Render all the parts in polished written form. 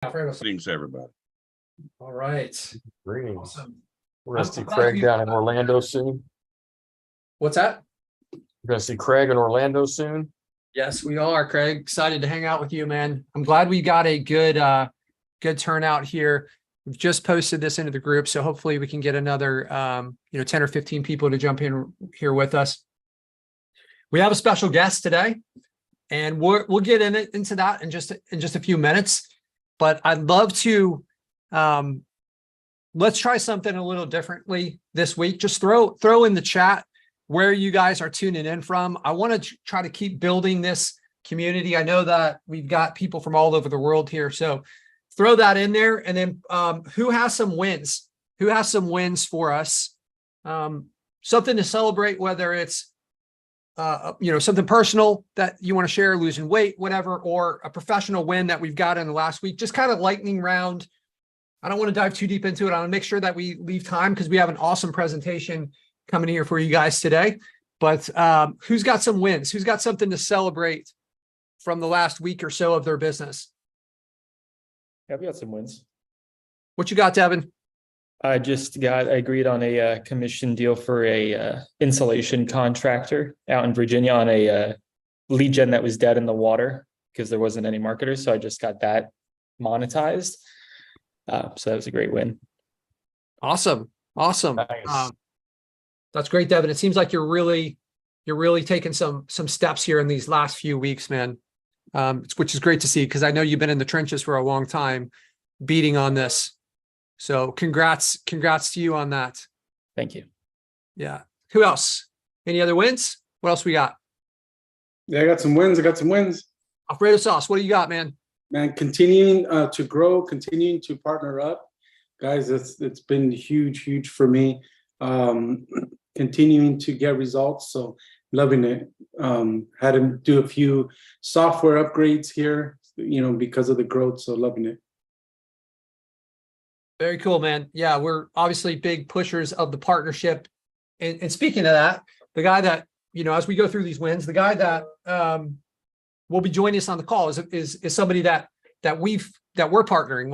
Greetings, everybody. All right. Greetings. Awesome. We're going to see Craig down in Orlando soon. What's that? We're going to see Craig in Orlando soon. Yes, we are, Craig. Excited to hang out with you, man. I'm glad we got a good turnout here. We've just posted this into the group, so hopefully we can get another 10 or 15 people to jump in here with us. We have a special guest today, and we'll get into that in just a few minutes. But I'd love to let's try something a little differently this week. Just throw in the chat where you guys are tuning in from. I want to try to keep building this community. I know that we've got people from all over the world here, so throw that in there. And then who has some wins? Who has some wins for us? Something to celebrate, whether it's something personal that you want to share, losing weight, whatever, or a professional win that we've got in the last week. Just kind of lightning round. I don't want to dive too deep into it. I want to make sure that we leave time because we have an awesome presentation coming here for you guys today. But who's got some wins? Who's got something to celebrate from the last week or so of their business? Yeah, we got some wins. What you got, Devin? I agreed on a commission deal for a insulation contractor out in Virginia on a lead gen that was dead in the water because there wasn't any marketers. So I just got that monetized. So that was a great win. Awesome. Nice. That's great, Devin. It seems like you're really taking some steps here in these last few weeks, man. Which is great to see because I know you've been in the trenches for a long time, beating on this. So congrats to you on that. Thank you. Yeah. Who else? Any other wins? What else we got? Yeah, I got some wins. Alfredo Sauce, what do you got, man? Man, continuing to grow, continuing to partner up. Guys, it's been huge for me. Continuing to get results. So loving it. Had to do a few software upgrades here, because of the growth. So loving it. Very cool, man. Yeah, we're obviously big pushers of the partnership. And speaking of that, the guy that, as we go through these wins, the guy that will be joining us on the call is somebody that we're partnering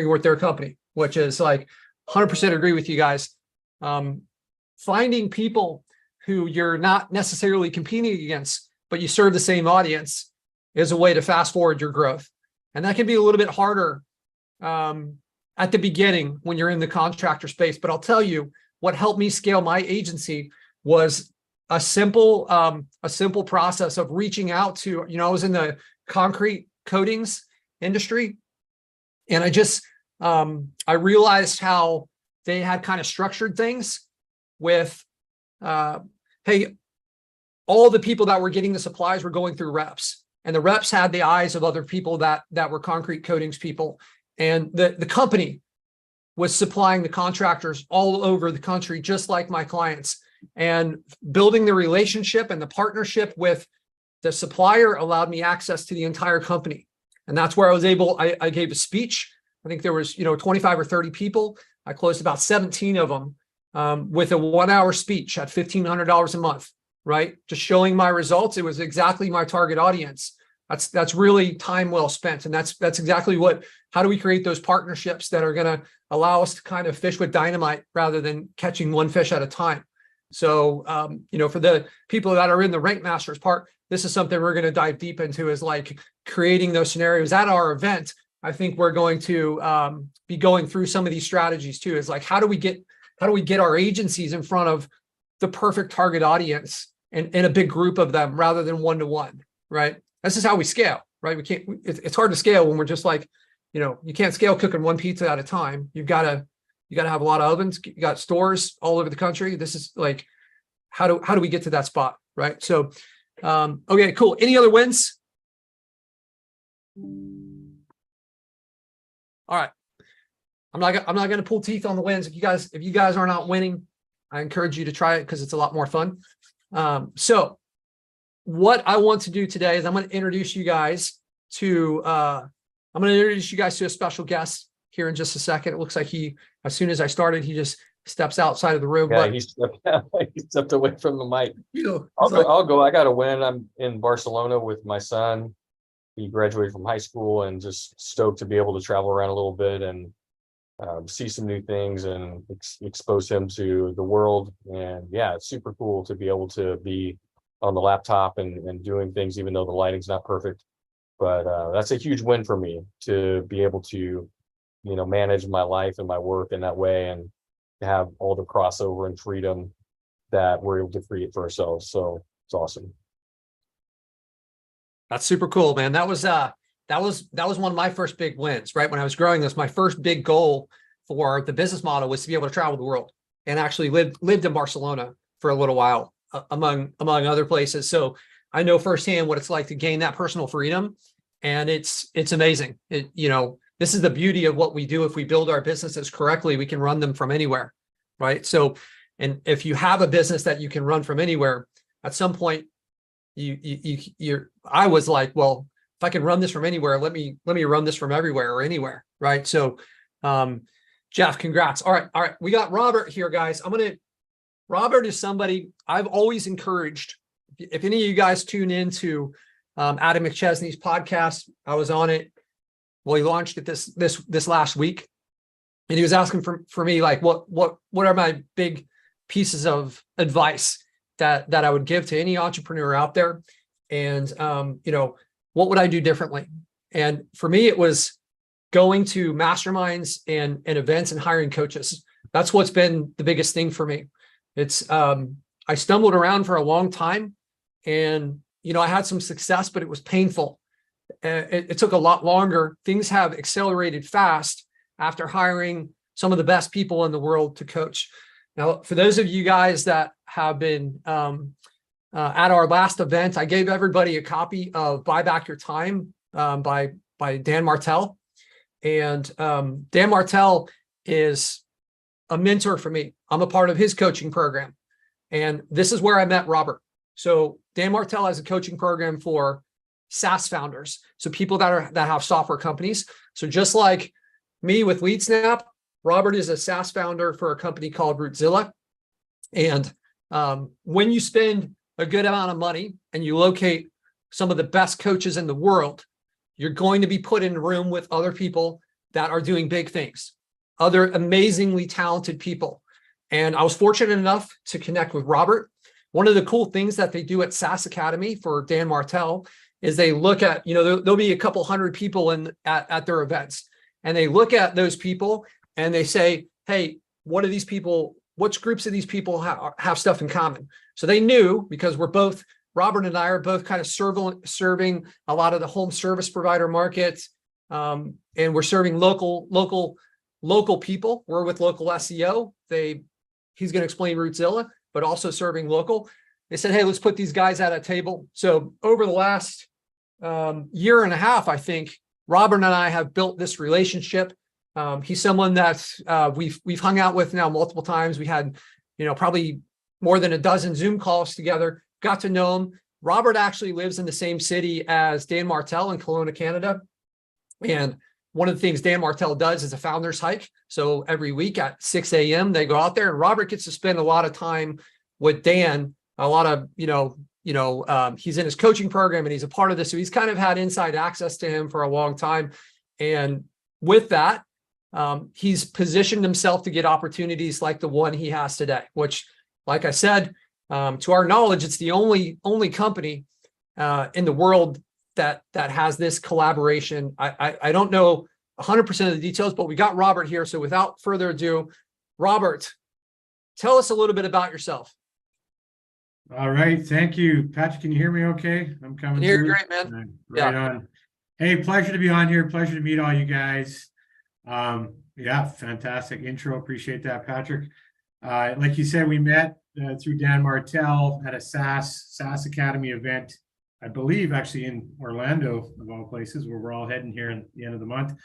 with their company, which is like 100% agree with you guys. Finding people who you're not necessarily competing against, but you serve the same audience is a way to fast forward your growth. And that can be a little bit harder at the beginning when you're in the contractor space. But I'll tell you what helped me scale my agency was a simple process of reaching out to, I was in the concrete coatings industry, and I realized how they had kind of structured things with, hey, all the people that were getting the supplies were going through reps, and the reps had the eyes of other people that were concrete coatings people. And the company was supplying the contractors all over the country, just like my clients. And building the relationship and the partnership with the supplier allowed me access to the entire company. And that's where I was able, I gave a speech. I think there was, 25 or 30 people. I closed about 17 of them with a 1-hour speech at $1,500 a month, right? Just showing my results. It was exactly my target audience. That's really time well spent. And that's exactly how do we create those partnerships that are going to allow us to kind of fish with dynamite rather than catching one fish at a time. So, for the people that are in the Rank Masters part, this is something we're going to dive deep into, is like creating those scenarios at our event. I think we're going to be going through some of these strategies too. Is like, how do we get our agencies in front of the perfect target audience and in a big group of them rather than one-to-one, right? This is how we scale, right? It's hard to scale when we're just like, you can't scale cooking one pizza at a time. You got to have a lot of ovens. You got stores all over the country. This is like, how do we get to that spot, right? So, okay, cool. Any other wins? All right. I'm not going to pull teeth on the wins. If you guys are not winning, I encourage you to try it because it's a lot more fun. So what I want to do today is I'm going to introduce you guys to a special guest here in just a second. It looks like as soon as I started, he just steps outside of the room. Yeah, but he stepped away from the mic. you know, I'll go. I got to win. I'm in Barcelona with my son. he graduated from high school and just stoked to be able to travel around a little bit and see some new things and expose him to the world. And yeah, it's super cool to be able to be on the laptop and doing things, even though the lighting's not perfect. But that's a huge win for me to be able to, manage my life and my work in that way and to have all the crossover and freedom that we're able to create for ourselves. So it's awesome. That's super cool, man. That was one of my first big wins, right? When I was growing this, my first big goal for the business model was to be able to travel the world and actually lived in Barcelona for a little while, among other places. So I know firsthand what it's like to gain that personal freedom, and it's amazing. This is the beauty of what we do. If we build our businesses correctly, we can run them from anywhere, right? So, and if you have a business that you can run from anywhere, at some point, I was like, well, if I can run this from anywhere, let me run this from everywhere or anywhere, right? So, Jeff, congrats. All right. We got Robert here, guys. Robert is somebody I've always encouraged. If any of you guys tune into Adam McChesney's podcast, I was on it. Well, he launched it this last week, and he was asking for me, like, what are my big pieces of advice that I would give to any entrepreneur out there, and what would I do differently? And for me, it was going to masterminds and events and hiring coaches. That's what's been the biggest thing for me. It's I stumbled around for a long time, and I had some success, but it was painful. It took a lot longer. Things have accelerated fast after hiring some of the best people in the world to coach. Now, for those of you guys that have been at our last event, I gave everybody a copy of Buy Back Your Time by Dan Martell. And Dan Martell is a mentor for me. I'm a part of his coaching program. And this is where I met Robert. So Dan Martell has a coaching program for SaaS founders. So people that have software companies. So just like me with LeadSnap, Robert is a SaaS founder for a company called Routezilla. And when you spend a good amount of money and you locate some of the best coaches in the world, you're going to be put in a room with other people that are doing big things, other amazingly talented people. And I was fortunate enough to connect with Robert. One of the cool things that they do at SaaS Academy for Dan Martell is they look at, there'll be a couple hundred people at their events, and they look at those people and they say, hey, what are these people? Which groups of these people have stuff in common? So they knew, because Robert and I are both kind of serving a lot of the home service provider markets, and we're serving local people. We're with local SEO. He's going to explain Routezilla, but also serving local. They said, hey, let's put these guys at a table. So over the last year and a half, I think Robert and I have built this relationship. He's someone that we've hung out with now multiple times. We had, probably more than a dozen Zoom calls together, got to know him. Robert actually lives in the same city as Dan Martell in Kelowna, Canada. And one of the things Dan Martell does is a founder's hike. So every week at 6 a.m. they go out there, and Robert gets to spend a lot of time with Dan. A lot of, he's in his coaching program and he's a part of this. So he's kind of had inside access to him for a long time. And with that, he's positioned himself to get opportunities like the one he has today, which, like I said, to our knowledge, it's the only company in the world that has this collaboration. I don't know 100% of the details, but we got Robert here. So without further ado, Robert, tell us a little bit about yourself. All right. Thank you. Patrick, can you hear me okay? I'm coming You're through. great, man. Right on. Hey, pleasure to be on here. Pleasure to meet all you guys. Yeah, fantastic intro. Appreciate that, Patrick. Like you said, we met through Dan Martell at a SaaS Academy event, I believe actually in Orlando, of all places, where we're all heading here at the end of the month.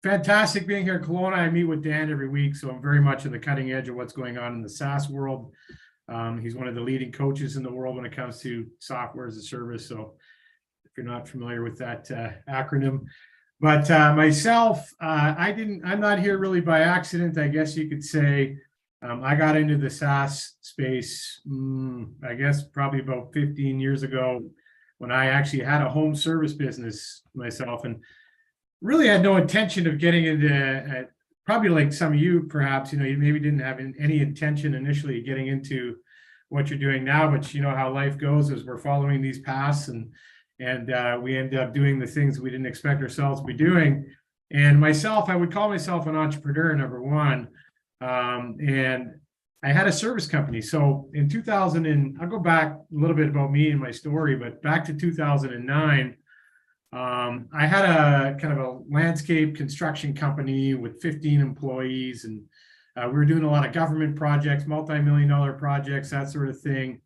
Fantastic being here in Kelowna. I meet with Dan every week, so I'm very much on the cutting edge of what's going on in the SaaS world. He's one of the leading coaches in the world when it comes to software as a service. So if you're not familiar with that acronym, but myself, I'm not here really by accident, I guess you could say. I got into the SaaS space, I guess probably about 15 years ago when I actually had a home service business myself, and really had no intention of getting into, probably like some of you, perhaps, you know, you maybe didn't have any intention initially of getting into what you're doing now, but you know how life goes as we're following these paths, and we end up doing the things we didn't expect ourselves to be doing. And myself, I would call myself an entrepreneur, number one. And I had a service company. So in 2000, and I'll go back a little bit about me and my story, but back to 2009, I had a kind of a landscape construction company with 15 employees, and we were doing a lot of government projects, multi-million-dollar projects, that sort of thing.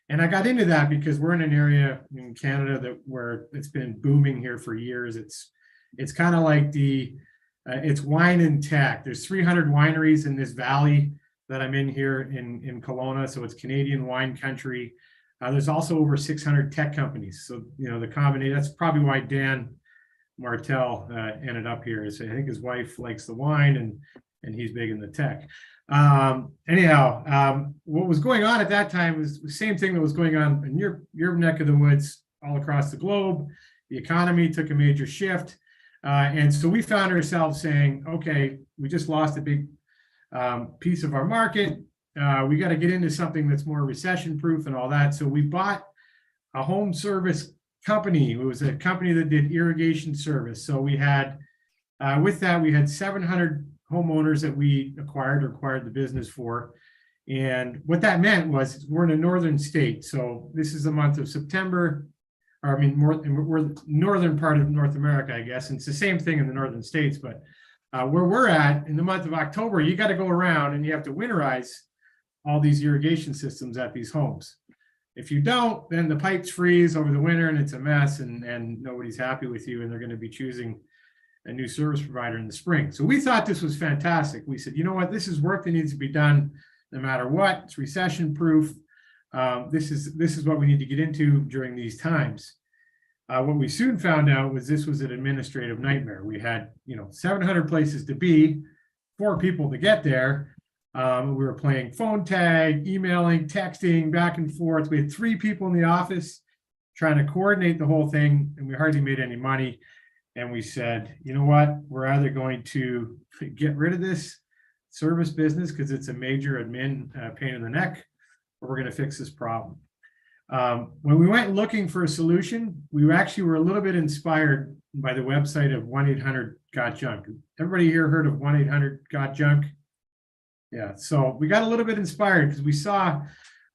And I got into that because we're in an area in Canada where it's been booming here for years. It's kind of like it's wine and tech. There's 300 wineries in this valley that I'm in here in Kelowna, so it's Canadian wine country. There's also over 600 tech companies. So, you know, the combination, that's probably why Dan Martell ended up here. Is I think his wife likes the wine and he's big in the tech. Anyhow, what was going on at that time was the same thing that was going on in your neck of the woods all across the globe. The economy took a major shift. And so we found ourselves saying, okay, we just lost a big piece of our market. We got to get into something that's more recession proof and all that. So we bought a home service company. It was a company that did irrigation service. So we had, with that, we had 700 homeowners that we acquired the business for. And what that meant was we're in a northern state. So this is the month of September, or I mean, we're northern part of North America, I guess. And it's the same thing in the northern states, but where we're at in the month of October, you got to go around and you have to winterize all these irrigation systems at these homes. If you don't, then the pipes freeze over the winter and it's a mess, and nobody's happy with you, and they're going to be choosing a new service provider in the spring. So we thought this was fantastic. We said, you know what, this is work that needs to be done no matter what. It's recession proof. This is what we need to get into during these times. What we soon found out was this was an administrative nightmare. We had, 700 places to be, 4 people to get there. We were playing phone tag, emailing, texting back and forth. We had 3 people in the office trying to coordinate the whole thing, and we hardly made any money. And we said, you know what, we're either going to get rid of this service business because it's a major admin pain in the neck, or we're going to fix this problem. When we went looking for a solution, we actually were a little bit inspired by the website of 1-800-GOT-JUNK. Everybody here heard of 1-800-GOT-JUNK? Yeah, so we got a little bit inspired because we saw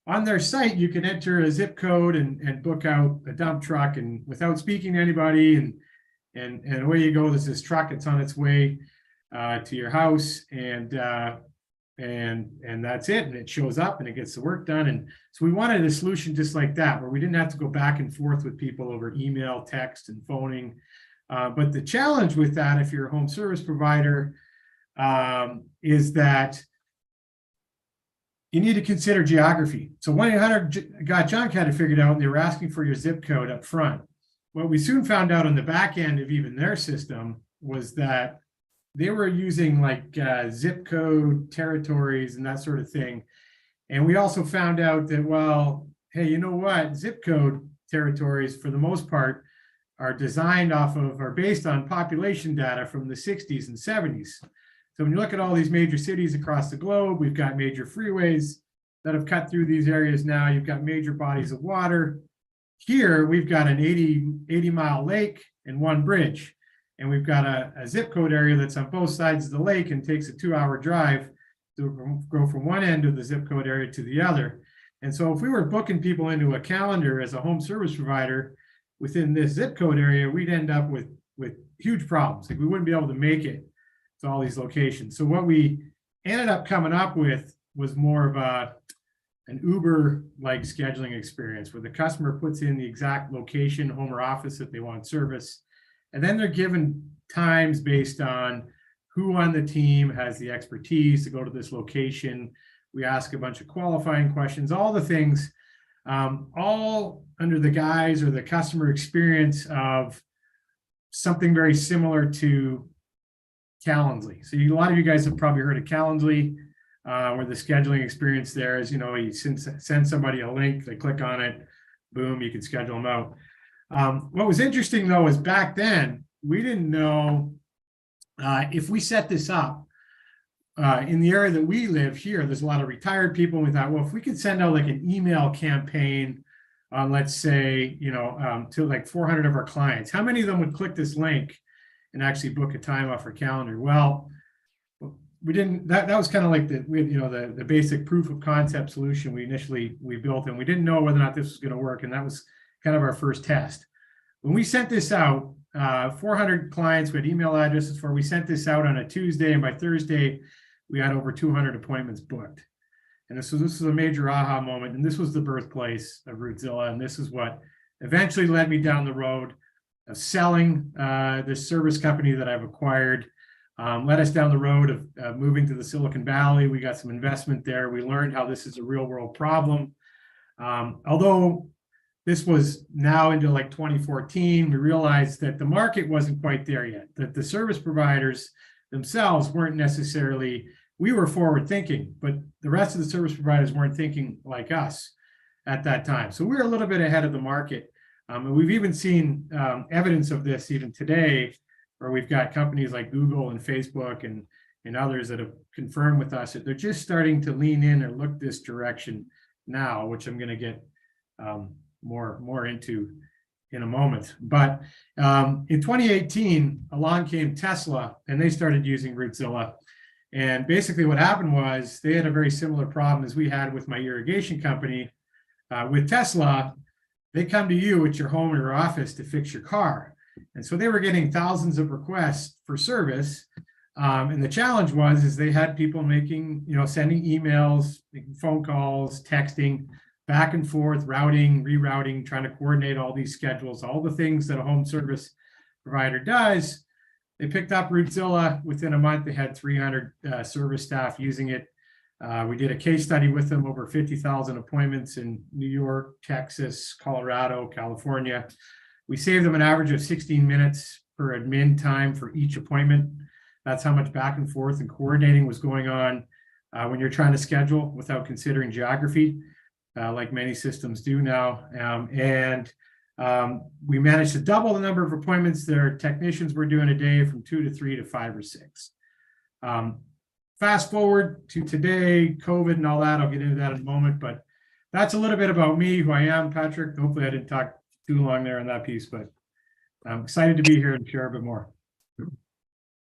on their site you can enter a zip code and book out a dump truck, and without speaking to anybody, and away you go. There's this truck. It's on its way to your house, and that's it. And it shows up and it gets the work done. And so we wanted a solution just like that, where we didn't have to go back and forth with people over email, text, and phoning. But the challenge with that, if you're a home service provider, is that you need to consider geography. So 1-800-GOT-JUNK had it figured out, and they were asking for your zip code up front. What we soon found out on the back end of even their system was that they were using like zip code territories and that sort of thing. And we also found out that, well, hey, you know what? Zip code territories, for the most part, are designed are based on population data from the 60s and 70s. So when you look at all these major cities across the globe, we've got major freeways that have cut through these areas now. You've got major bodies of water. Here, we've got an 80-mile lake and 1 bridge. And we've got a zip code area that's on both sides of the lake and takes a 2-hour drive to go from one end of the zip code area to the other. And so if we were booking people into a calendar as a home service provider within this zip code area, we'd end up with huge problems. Like, we wouldn't be able to make it to all these locations. So what we ended up coming up with was more of an Uber-like scheduling experience, where the customer puts in the exact location, home or office that they want service. And then they're given times based on who on the team has the expertise to go to this location. We ask a bunch of qualifying questions, all the things, all under the guise or the customer experience of something very similar to Calendly. So a lot of you guys have probably heard of Calendly, where the scheduling experience there is, you send somebody a link, they click on it, boom, you can schedule them out. What was interesting though is back then we didn't know if we set this up in the area that we live here. There's a lot of retired people, and we thought, well, if we could send out like an email campaign on, let's say, to like 400 of our clients, how many of them would click this link and actually book a time off our calendar? Well, we didn't. That was kind of like the basic proof of concept solution we built, and we didn't know whether or not this was going to work, and that was kind of our first test. When we sent this out, 400 clients, we had email addresses for. We sent this out on a Tuesday, and by Thursday, we had over 200 appointments booked. And this was a major aha moment, and this was the birthplace of Routezilla, and this is what eventually led me down the road of selling this service company that I've acquired. Led us down the road of moving to the Silicon Valley. We got some investment there. We learned how this is a real world problem. Although this was now into like 2014, we realized that the market wasn't quite there yet, that the service providers themselves weren't necessarily, we were forward thinking, but the rest of the service providers weren't thinking like us at that time. So we were a little bit ahead of the market. And we've even seen evidence of this even today, where we've got companies like Google and Facebook and others that have confirmed with us that they're just starting to lean in and look this direction now, which I'm going to get more into in a moment. But in 2018, along came Tesla, and they started using Routezilla. And basically what happened was they had a very similar problem as we had with my irrigation company. With Tesla, they come to you at your home or your office to fix your car. And so they were getting thousands of requests for service. And the challenge is they had people sending emails, making phone calls, texting, back and forth, routing, rerouting, trying to coordinate all these schedules, all the things that a home service provider does. They picked up Routezilla. Within a month, they had 300 service staff using it. We did a case study with them, over 50,000 appointments in New York, Texas, Colorado, California. We saved them an average of 16 minutes per admin time for each appointment. That's how much back and forth and coordinating was going on when you're trying to schedule without considering geography, like many systems do now. We managed to double the number of appointments their technicians were doing a day, from 2 to 3 to 5 or 6. Fast forward to today, COVID and all that. I'll get into that in a moment, but that's a little bit about me, who I am, Patrick. Hopefully I didn't talk too long there on that piece, but I'm excited to be here and share a bit more.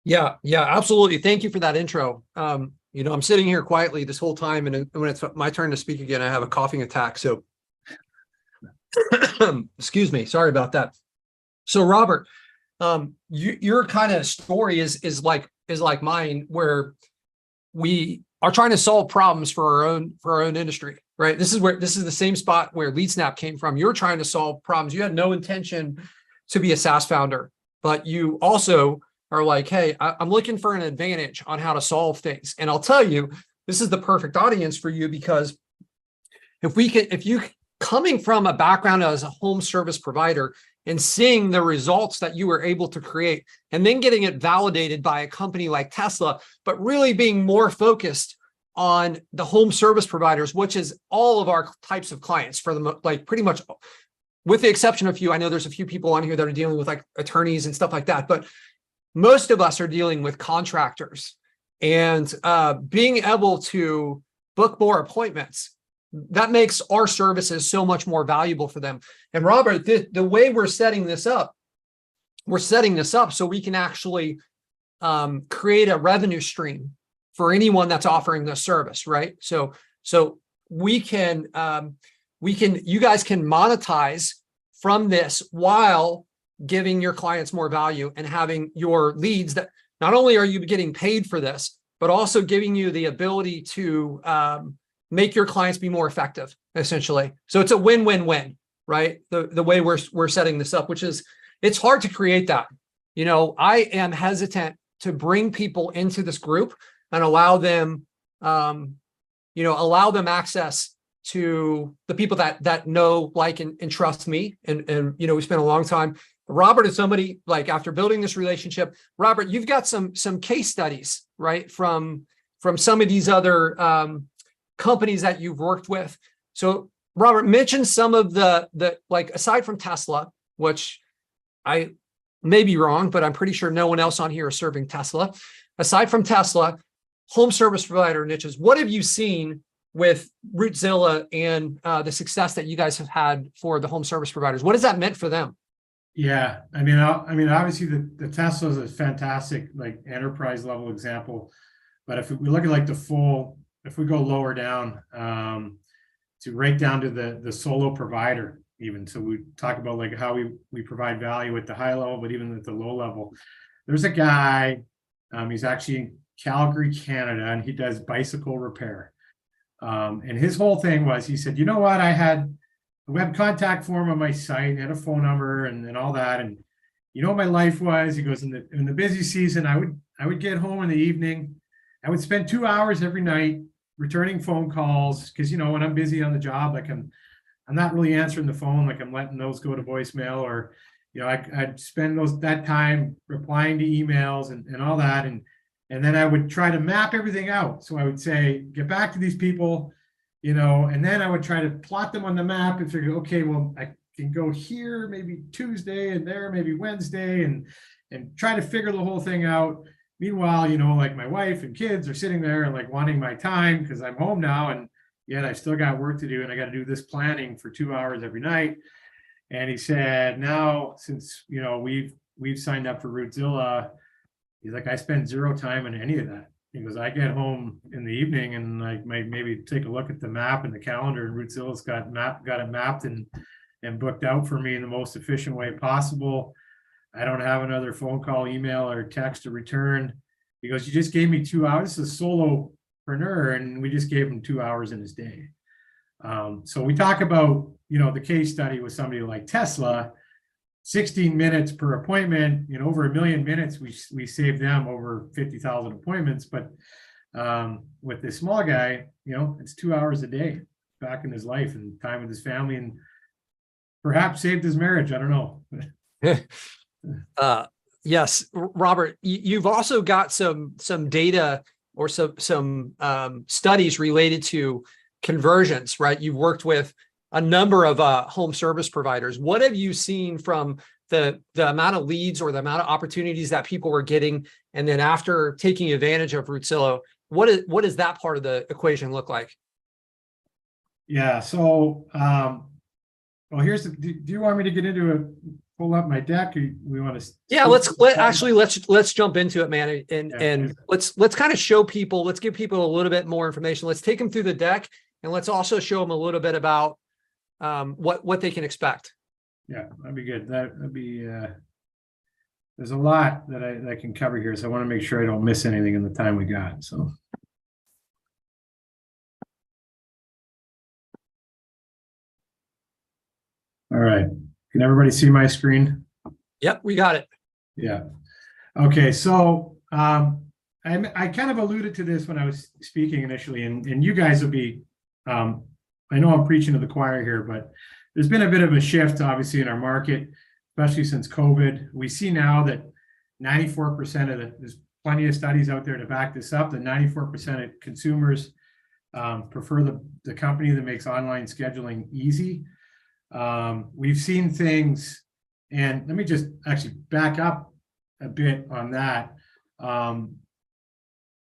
Yeah, absolutely. Thank you for that intro. I'm sitting here quietly this whole time, and when it's my turn to speak again, I have a coughing attack. So excuse me, sorry about that. So Robert, your kind of story is like mine, where we are trying to solve problems for our own industry, right? This is the same spot where LeadSnap came from. You're trying to solve problems. You had no intention to be a SaaS founder, but you also are like, hey, I'm looking for an advantage on how to solve things. And I'll tell you, this is the perfect audience for you, because if you coming from a background as a home service provider and seeing the results that you were able to create, and then getting it validated by a company like Tesla, but really being more focused on the home service providers, which is all of our types of clients, for the like pretty much, with the exception of a few. I know there's a few people on here that are dealing with like attorneys and stuff like that, but most of us are dealing with contractors, and being able to book more appointments, that makes our services so much more valuable for them. And Robert, the way we're setting this up so we can actually create a revenue stream for anyone that's offering this service, right? So you guys can monetize from this while giving your clients more value and having your leads that not only are you getting paid for this, but also giving you the ability to make your clients be more effective, essentially. So it's a win-win-win, right? The way we're setting this up, which is, it's hard to create that. I am hesitant to bring people into this group and allow them access to the people that know, like, and trust me. And we spent a long time. Robert is somebody, like, after building this relationship, Robert, you've got some case studies, right? From some of these other companies that you've worked with. So Robert, mentioned some of the like, aside from Tesla, which I may be wrong, but I'm pretty sure no one else on here is serving Tesla. Aside from Tesla, home service provider niches, what have you seen with Routezilla and the success that you guys have had for the home service providers? What has that meant for them? Yeah, I mean, obviously the Tesla is a fantastic like enterprise level example, but if we look at like if we go lower down, to right down to the solo provider, even so, we talk about like how we provide value at the high level, but even at the low level. There's a guy, he's actually in Calgary, Canada, and he does bicycle repair. And his whole thing was, he said, you know what, I had a web contact form on my site, and had a phone number and all that. And you know what my life was? He goes, in the busy season, I would get home in the evening. I would spend 2 hours every night returning phone calls, because when I'm busy on the job, like I'm not really answering the phone, like I'm letting those go to voicemail, or I'd spend that time replying to emails and all that, and then I would try to map everything out. So I would say, get back to these people, and then I would try to plot them on the map and figure, okay, well, I can go here maybe Tuesday, and there maybe Wednesday, and try to figure the whole thing out. Meanwhile, like my wife and kids are sitting there and like wanting my time because I'm home now, and yet I've still got work to do, and I got to do this planning for 2 hours every night. And he said, now since we've signed up for Routezilla, he's like, I spend zero time on any of that. He goes, I get home in the evening and I might maybe take a look at the map and the calendar, and Routzilla's got it mapped and booked out for me in the most efficient way possible. I don't have another phone call, email, or text to return. He goes, you just gave me 2 hours. This is a solopreneur, and we just gave him 2 hours in his day. So we talk about, the case study with somebody like Tesla, 16 minutes per appointment, over 1 million minutes, we saved them over 50,000 appointments. But with this small guy, it's 2 hours a day back in his life and time with his family, and perhaps saved his marriage. I don't know. Yes, Robert, you've also got some data or some studies related to conversions, right? You've worked with a number of home service providers. What have you seen from the amount of leads or the amount of opportunities that people were getting, and then after taking advantage of Routezilla, what does that part of the equation look like? Yeah. So, well, do you want me to get into it? Pull up my deck. Or we want to? Yeah, let's jump into it, man, and let's kind of show people. Let's give people a little bit more information. Let's take them through the deck, and let's also show them a little bit about what they can expect. Yeah, that'd be good. That'd be. There's a lot that I can cover here, so I want to make sure I don't miss anything in the time we got. So. All right. Can everybody see my screen? Yep, we got it. Yeah. Okay. So I kind of alluded to this when I was speaking initially, and you guys will be, I know I'm preaching to the choir here, but there's been a bit of a shift, obviously, in our market, especially since COVID. We see now that 94% there's plenty of studies out there to back this up, that 94% of consumers prefer the company that makes online scheduling easy. We've seen things, and let me just actually back up a bit on that.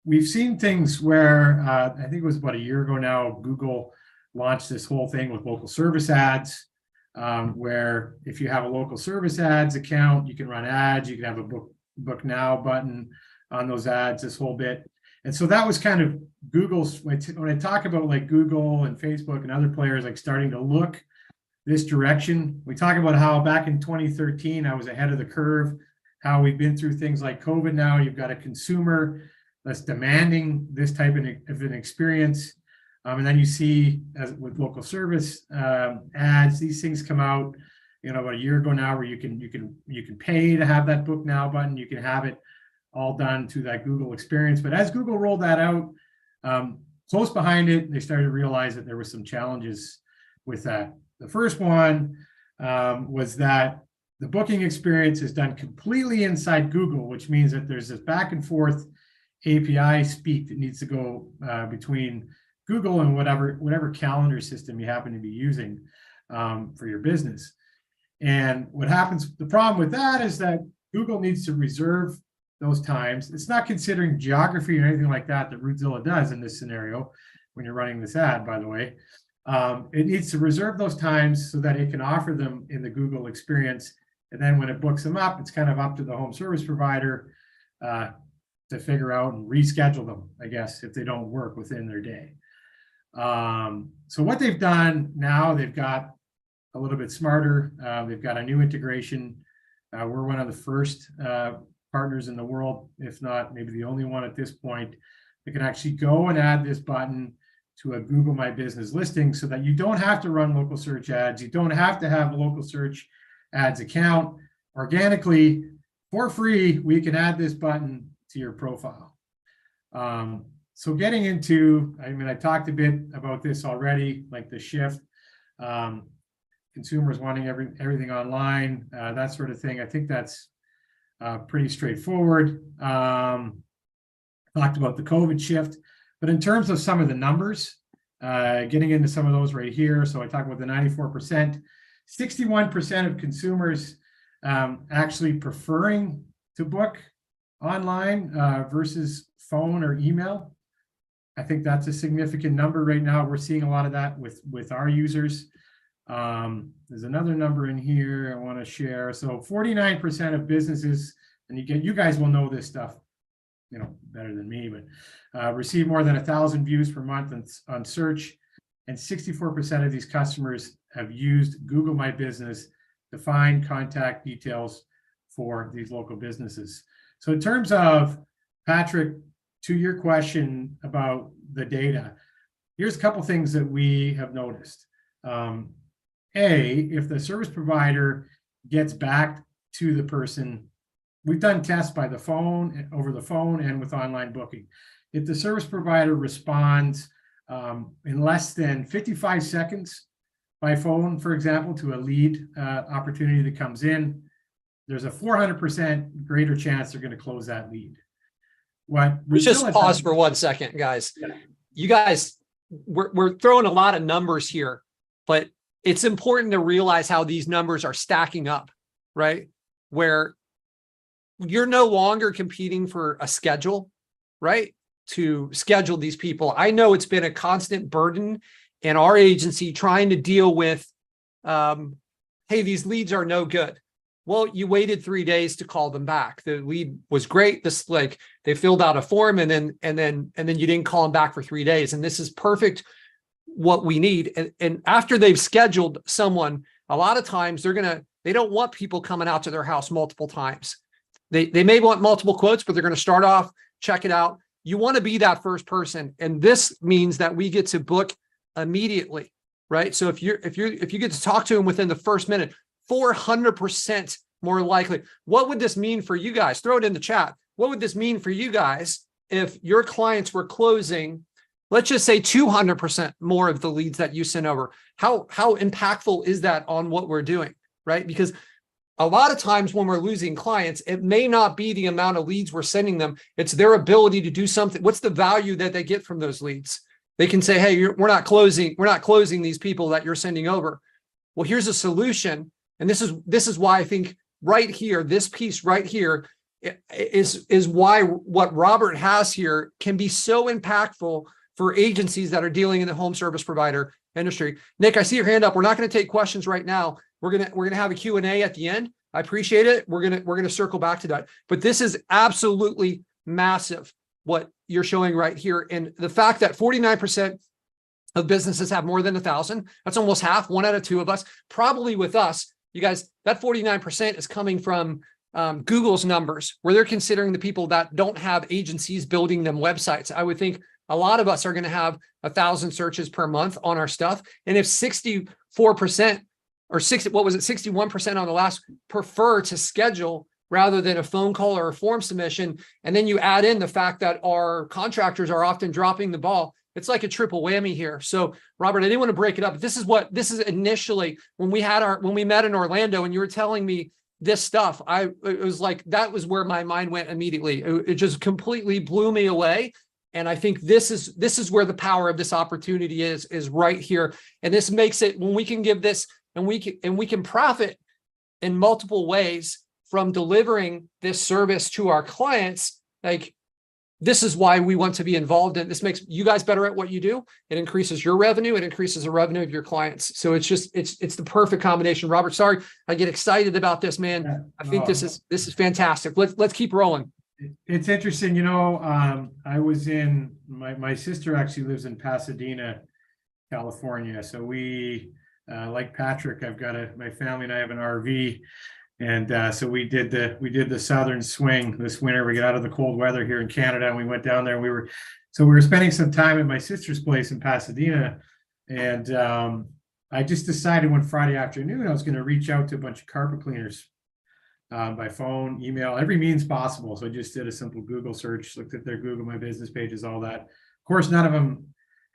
We've seen things where I think it was about a year ago now, Google launched this whole thing with local service ads, where if you have a local service ads account, you can run ads, you can have a book now button on those ads, this whole bit. And so that was kind of Google's, when I talk about like Google and Facebook and other players like starting to look this direction. We talk about how back in 2013, I was ahead of the curve, how we've been through things like COVID now. You've got a consumer that's demanding this type of an experience. And then you see, as with local service ads, these things come out, about a year ago now, where you can pay to have that book now button. You can have it all done through that Google experience. But as Google rolled that out, close behind it, they started to realize that there were some challenges with that. The first one was that the booking experience is done completely inside Google, which means that there's this back and forth API speak that needs to go between Google and whatever calendar system you happen to be using for your business. And what happens, the problem with that is that Google needs to reserve those times. It's not considering geography or anything like that Routezilla does in this scenario when you're running this ad, by the way. It needs to reserve those times so that it can offer them in the Google experience. And then when it books them up, it's kind of up to the home service provider to figure out and reschedule them, I guess, if they don't work within their day. So what they've done now, they've got a little bit smarter. They've got a new integration. We're one of the first partners in the world, if not maybe the only one at this point, that can actually go and add this button to a Google My Business listing so that you don't have to run local search ads. You don't have to have a local search ads account. Organically, for free, we can add this button to your profile. So getting into, I mean, I talked a bit about this already, like the shift, consumers wanting everything online, that sort of thing. I think that's pretty straightforward. Talked about the COVID shift, but in terms of some of the numbers, getting into some of those right here. So I talked about the 94%, 61% of consumers actually preferring to book online versus phone or email. I think that's a significant number right now. We're seeing a lot of that with our users. There's another number in here I want to share. So 49% of businesses, and you guys will know this stuff, you know, better than me, but receive more than 1,000 views per month on search, and 64% of these customers have used Google My Business to find contact details for these local businesses. So in terms of, Patrick, to your question about the data, here's a couple things that we have noticed. If the service provider gets back to the person, we've done tests by the phone, over the phone, and with online booking. If the service provider responds in less than 55 seconds by phone, for example, to a lead opportunity that comes in, there's a 400% greater chance they're going to close that lead. Let's just pause for 1 second, guys. Yeah. You guys, we're throwing a lot of numbers here, but it's important to realize how these numbers are stacking up, right? Where you're no longer competing for a schedule, right? To schedule these people. I know it's been a constant burden in our agency trying to deal with, hey, these leads are no good. Well, you waited 3 days to call them back. The lead was great. This, like, they filled out a form and then you didn't call them back for 3 days. And this is perfect what we need. And after they've scheduled someone, a lot of times they don't want people coming out to their house multiple times. They may want multiple quotes, but they're going to start off, check it out. You want to be that first person. And this means that we get to book immediately, right? So if you get to talk to them within the first minute, 400% more likely. What would this mean for you guys? Throw it in the chat. What would this mean for you guys if your clients were closing, let's just say 200% more of the leads that you sent over? How impactful is that on what we're doing, right? Because a lot of times when we're losing clients, it may not be the amount of leads we're sending them. It's their ability to do something. What's the value that they get from those leads? They can say, hey, we're not closing these people that you're sending over. Well, here's a solution. And this is why I think right here, this piece right here is why what Robert has here can be so impactful for agencies that are dealing in the home service provider industry. Nick, I see your hand up. We're not going to take questions right now. We're gonna have a Q&A at the end. I appreciate it. We're gonna circle back to that. But this is absolutely massive what you're showing right here, and the fact that 49% of businesses have more than 1,000. That's almost half. 1 out of 2 of us. Probably with us, you guys, that 49% is coming from Google's numbers, where they're considering the people that don't have agencies building them websites. I would think a lot of us are going to have 1,000 searches per month on our stuff. And if 64% or 61% on the last prefer to schedule rather than a phone call or a form submission, and then you add in the fact that our contractors are often dropping the ball, it's like a triple whammy here. So, Robert, I didn't want to break it up. This is initially when we met in Orlando and you were telling me this stuff, it was like, that was where my mind went immediately. It just completely blew me away. And I think this is where the power of this opportunity is right here. And this makes it, when we can give this and we can profit in multiple ways from delivering this service to our clients. Like, this is why we want to be involved in this. Makes you guys better at what you do. It increases your revenue. It increases the revenue of your clients. So it's the perfect combination. Robert, sorry, I get excited about this, man. Yeah. I think this is fantastic. Let's keep rolling. It's interesting, I was in my sister actually lives in Pasadena, California. So we, like Patrick, my family and I have an RV, and so we did the southern swing this winter. We got out of the cold weather here in Canada, and we went down there. And we were spending some time at my sister's place in Pasadena, and I just decided one Friday afternoon I was going to reach out to a bunch of carpet cleaners. By phone, email, every means possible. So I just did a simple Google search, looked at their Google My Business pages, all that. Of course, none of them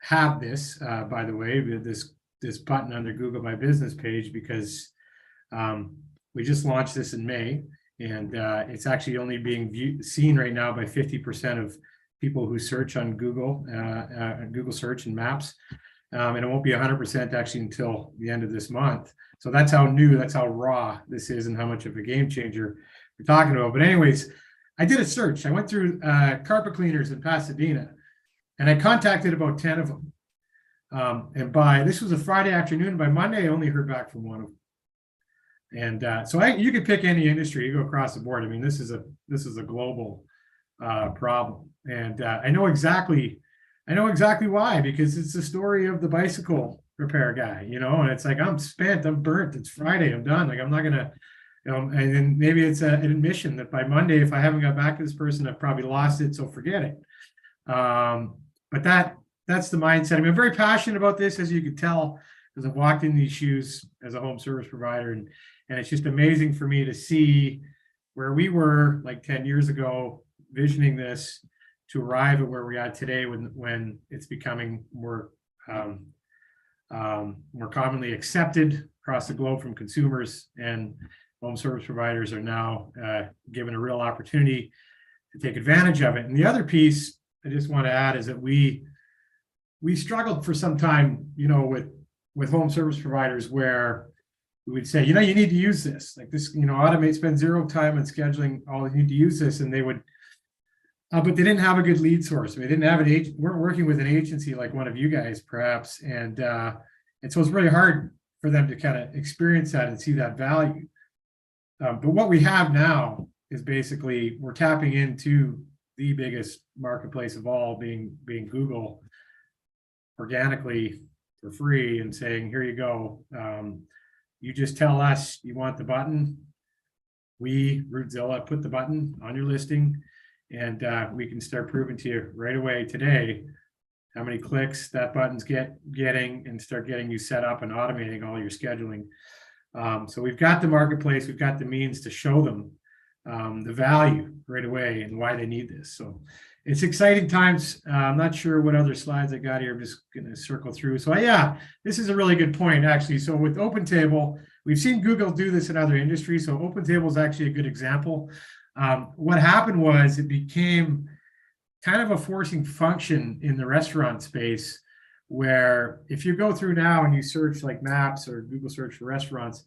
have this, by the way, this button on their Google My Business page, because we just launched this in May, and it's actually only being seen right now by 50% of people who search on Google search and Maps, and it won't be 100% actually until the end of this month. So that's how new, that's how raw this is, and how much of a game changer we're talking about. But anyways, I did a search. I went through carpet cleaners in Pasadena, and I contacted about 10 of them. And this was a Friday afternoon. By Monday, I only heard back from one of them. And so you could pick any industry, you go across the board. I mean, this is a global problem, and I know exactly why, because it's the story of the bicycle repair guy, and it's like, I'm spent, I'm burnt, it's Friday, I'm done. Like, I'm not gonna, and then maybe it's an admission that by Monday, if I haven't got back to this person, I've probably lost it, so forget it. But that's the mindset. I mean, I'm very passionate about this, as you could tell, because I've walked in these shoes as a home service provider, and it's just amazing for me to see where we were like 10 years ago, visioning this, to arrive at where we are today, when it's becoming more commonly accepted across the globe from consumers, and home service providers are now given a real opportunity to take advantage of it. And the other piece I just want to add is that we struggled for some time, with home service providers, where we would say, you need to use this, like this, automate, spend zero time on scheduling, all you need to use this, and they would. But they didn't have a good lead source. They didn't have an agent. Weren't working with an agency like one of you guys, perhaps, and so it's really hard for them to kind of experience that and see that value. But what we have now is basically we're tapping into the biggest marketplace of all, being Google, organically for free, and saying, here you go. You just tell us you want the button. We, Routezilla, put the button on your listing. And we can start proving to you right away today how many clicks that button's getting, and start getting you set up and automating all your scheduling. So we've got the marketplace, we've got the means to show them the value right away and why they need this. So it's exciting times. I'm not sure what other slides I got here. I'm just going to circle through. So yeah, this is a really good point, actually. So with OpenTable, we've seen Google do this in other industries. So OpenTable is actually a good example. What happened was it became kind of a forcing function in the restaurant space, where if you go through now and you search like Maps or Google search for restaurants,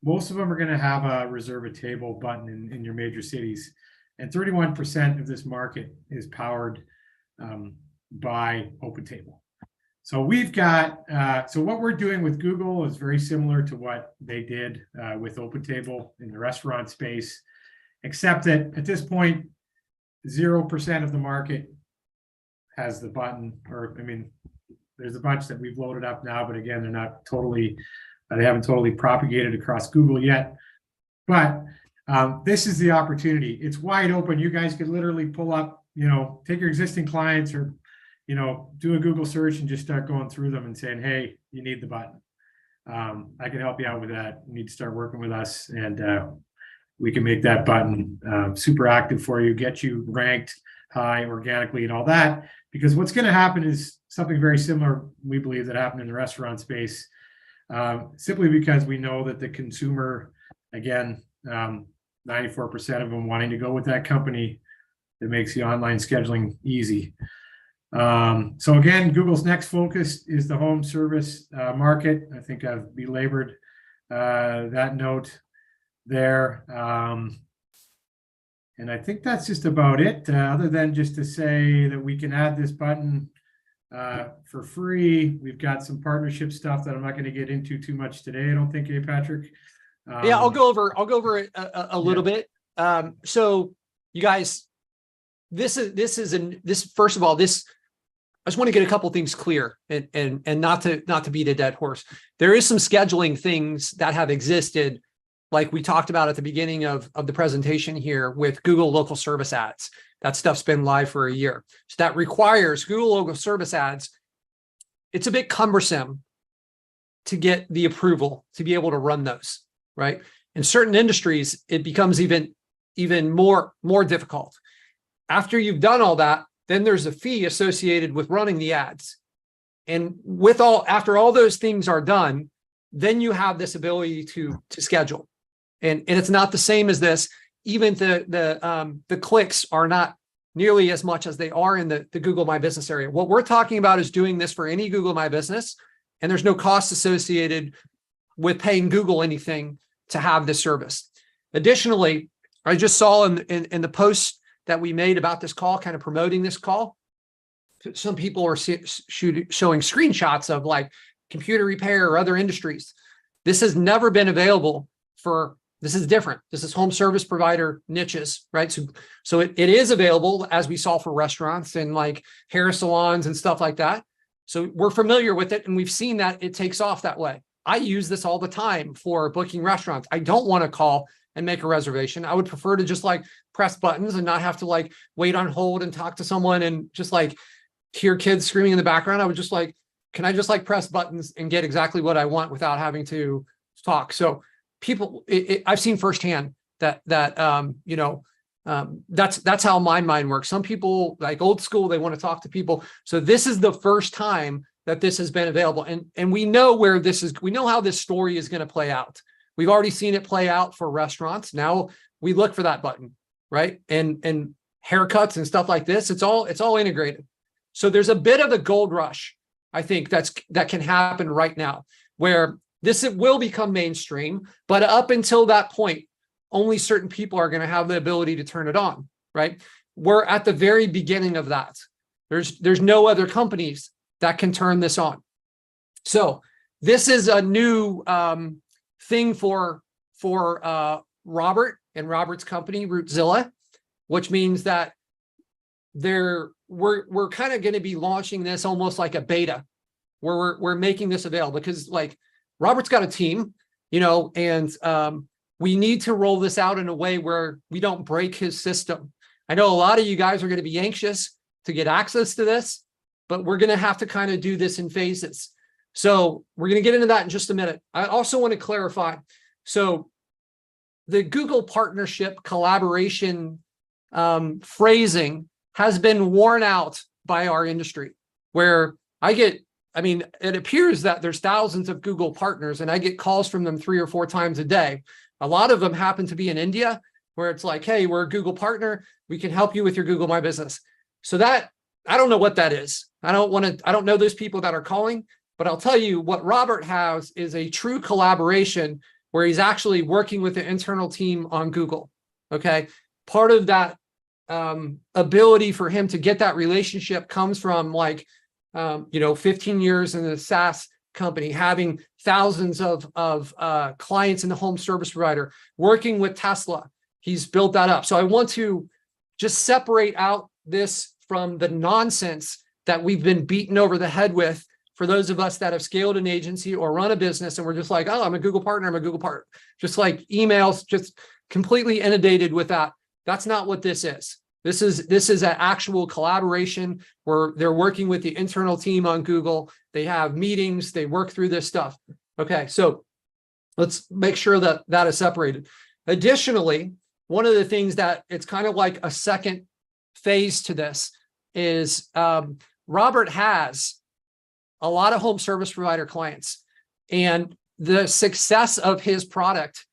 most of them are going to have a reserve a table button in your major cities. And 31% of this market is powered by OpenTable. So we've got, so what we're doing with Google is very similar to what they did with OpenTable in the restaurant space, except that at this point, 0% of the market has the button, or, I mean, there's a bunch that we've loaded up now, but again, they're not totally, they haven't totally propagated across Google yet. But this is the opportunity. It's wide open. You guys could literally pull up, take your existing clients, or, do a Google search and just start going through them and saying, hey, you need the button. I can help you out with that. You need to start working with us, and we can make that button super active for you, get you ranked high organically and all that. Because what's going to happen is something very similar, we believe, that happened in the restaurant space, simply because we know that the consumer, again, 94% of them wanting to go with that company that makes the online scheduling easy. So again, Google's next focus is the home service market. I think I've belabored that note. there. And I think that's just about it, other than just to say that we can add this button for free. We've got some partnership stuff that I'm not going to get into too much today, I don't think, Patrick? Yeah, I'll go over it a little bit. So you guys, this first of all, I just want to get a couple things clear and not to beat a dead horse. There is some scheduling things that have existed, like we talked about at the beginning of the presentation here with Google local service ads. That stuff's been live for a year. So that requires Google local service ads. It's a bit cumbersome to get the approval to be able to run those, right? In certain industries, it becomes even more difficult. After you've done all that, then there's a fee associated with running the ads. And after all those things are done, then you have this ability to schedule. And it's not the same as this. Even the clicks are not nearly as much as they are in the Google My Business area. What we're talking about is doing this for any Google My Business, and there's no cost associated with paying Google anything to have this service. Additionally, I just saw in the post that we made about this call, kind of promoting this call, some people are showing screenshots of like computer repair or other industries. This has never been available this is different. This is home service provider niches, right? So it is available, as we saw for restaurants and like hair salons and stuff like that. So we're familiar with it, and we've seen that it takes off that way. I use this all the time for booking restaurants. I don't want to call and make a reservation. I would prefer to just like press buttons and not have to like wait on hold and talk to someone and just like hear kids screaming in the background. I would just like, can I just like press buttons and get exactly what I want without having to talk? So people, I've seen firsthand that's how my mind works. Some people, like old school, they want to talk to people. So this is the first time that this has been available. And we know we know how this story is going to play out. We've already seen it play out for restaurants. Now we look for that button, right? And haircuts and stuff like this, it's all integrated. So there's a bit of a gold rush, I think, that can happen right now, where it will become mainstream, but up until that point, only certain people are going to have the ability to turn it on, right? We're at the very beginning of that. There's no other companies that can turn this on. So this is a new thing for Robert and Robert's company, Routezilla, which means that we're kind of going to be launching this almost like a beta, where we're making this available, because like Robert's got a team, and we need to roll this out in a way where we don't break his system. I know a lot of you guys are going to be anxious to get access to this, but we're going to have to kind of do this in phases. So we're going to get into that in just a minute. I also want to clarify. So the Google partnership collaboration phrasing has been worn out by our industry, where it appears that there's thousands of Google partners, and I get calls from them 3 or 4 times a day. A lot of them happen to be in India, where it's like, hey, we're a Google partner. We can help you with your Google My Business. So that, I don't know what that is. I don't know those people that are calling, but I'll tell you what Robert has is a true collaboration where he's actually working with the internal team on Google. Okay. Part of that ability for him to get that relationship comes from 15 years in the SaaS company, having thousands of clients in the home service provider, working with Tesla. He's built that up. So I want to just separate out this from the nonsense that we've been beaten over the head with for those of us that have scaled an agency or run a business, and we're just like, oh, I'm a Google partner, I'm a Google partner. Just like emails, just completely inundated with that. That's not what this is. This is an actual collaboration where they're working with the internal team on Google. They have meetings, they work through this stuff. Okay, so let's make sure that is separated. Additionally, one of the things that it's kind of like a second phase to this is Robert has a lot of home service provider clients, and the success of his product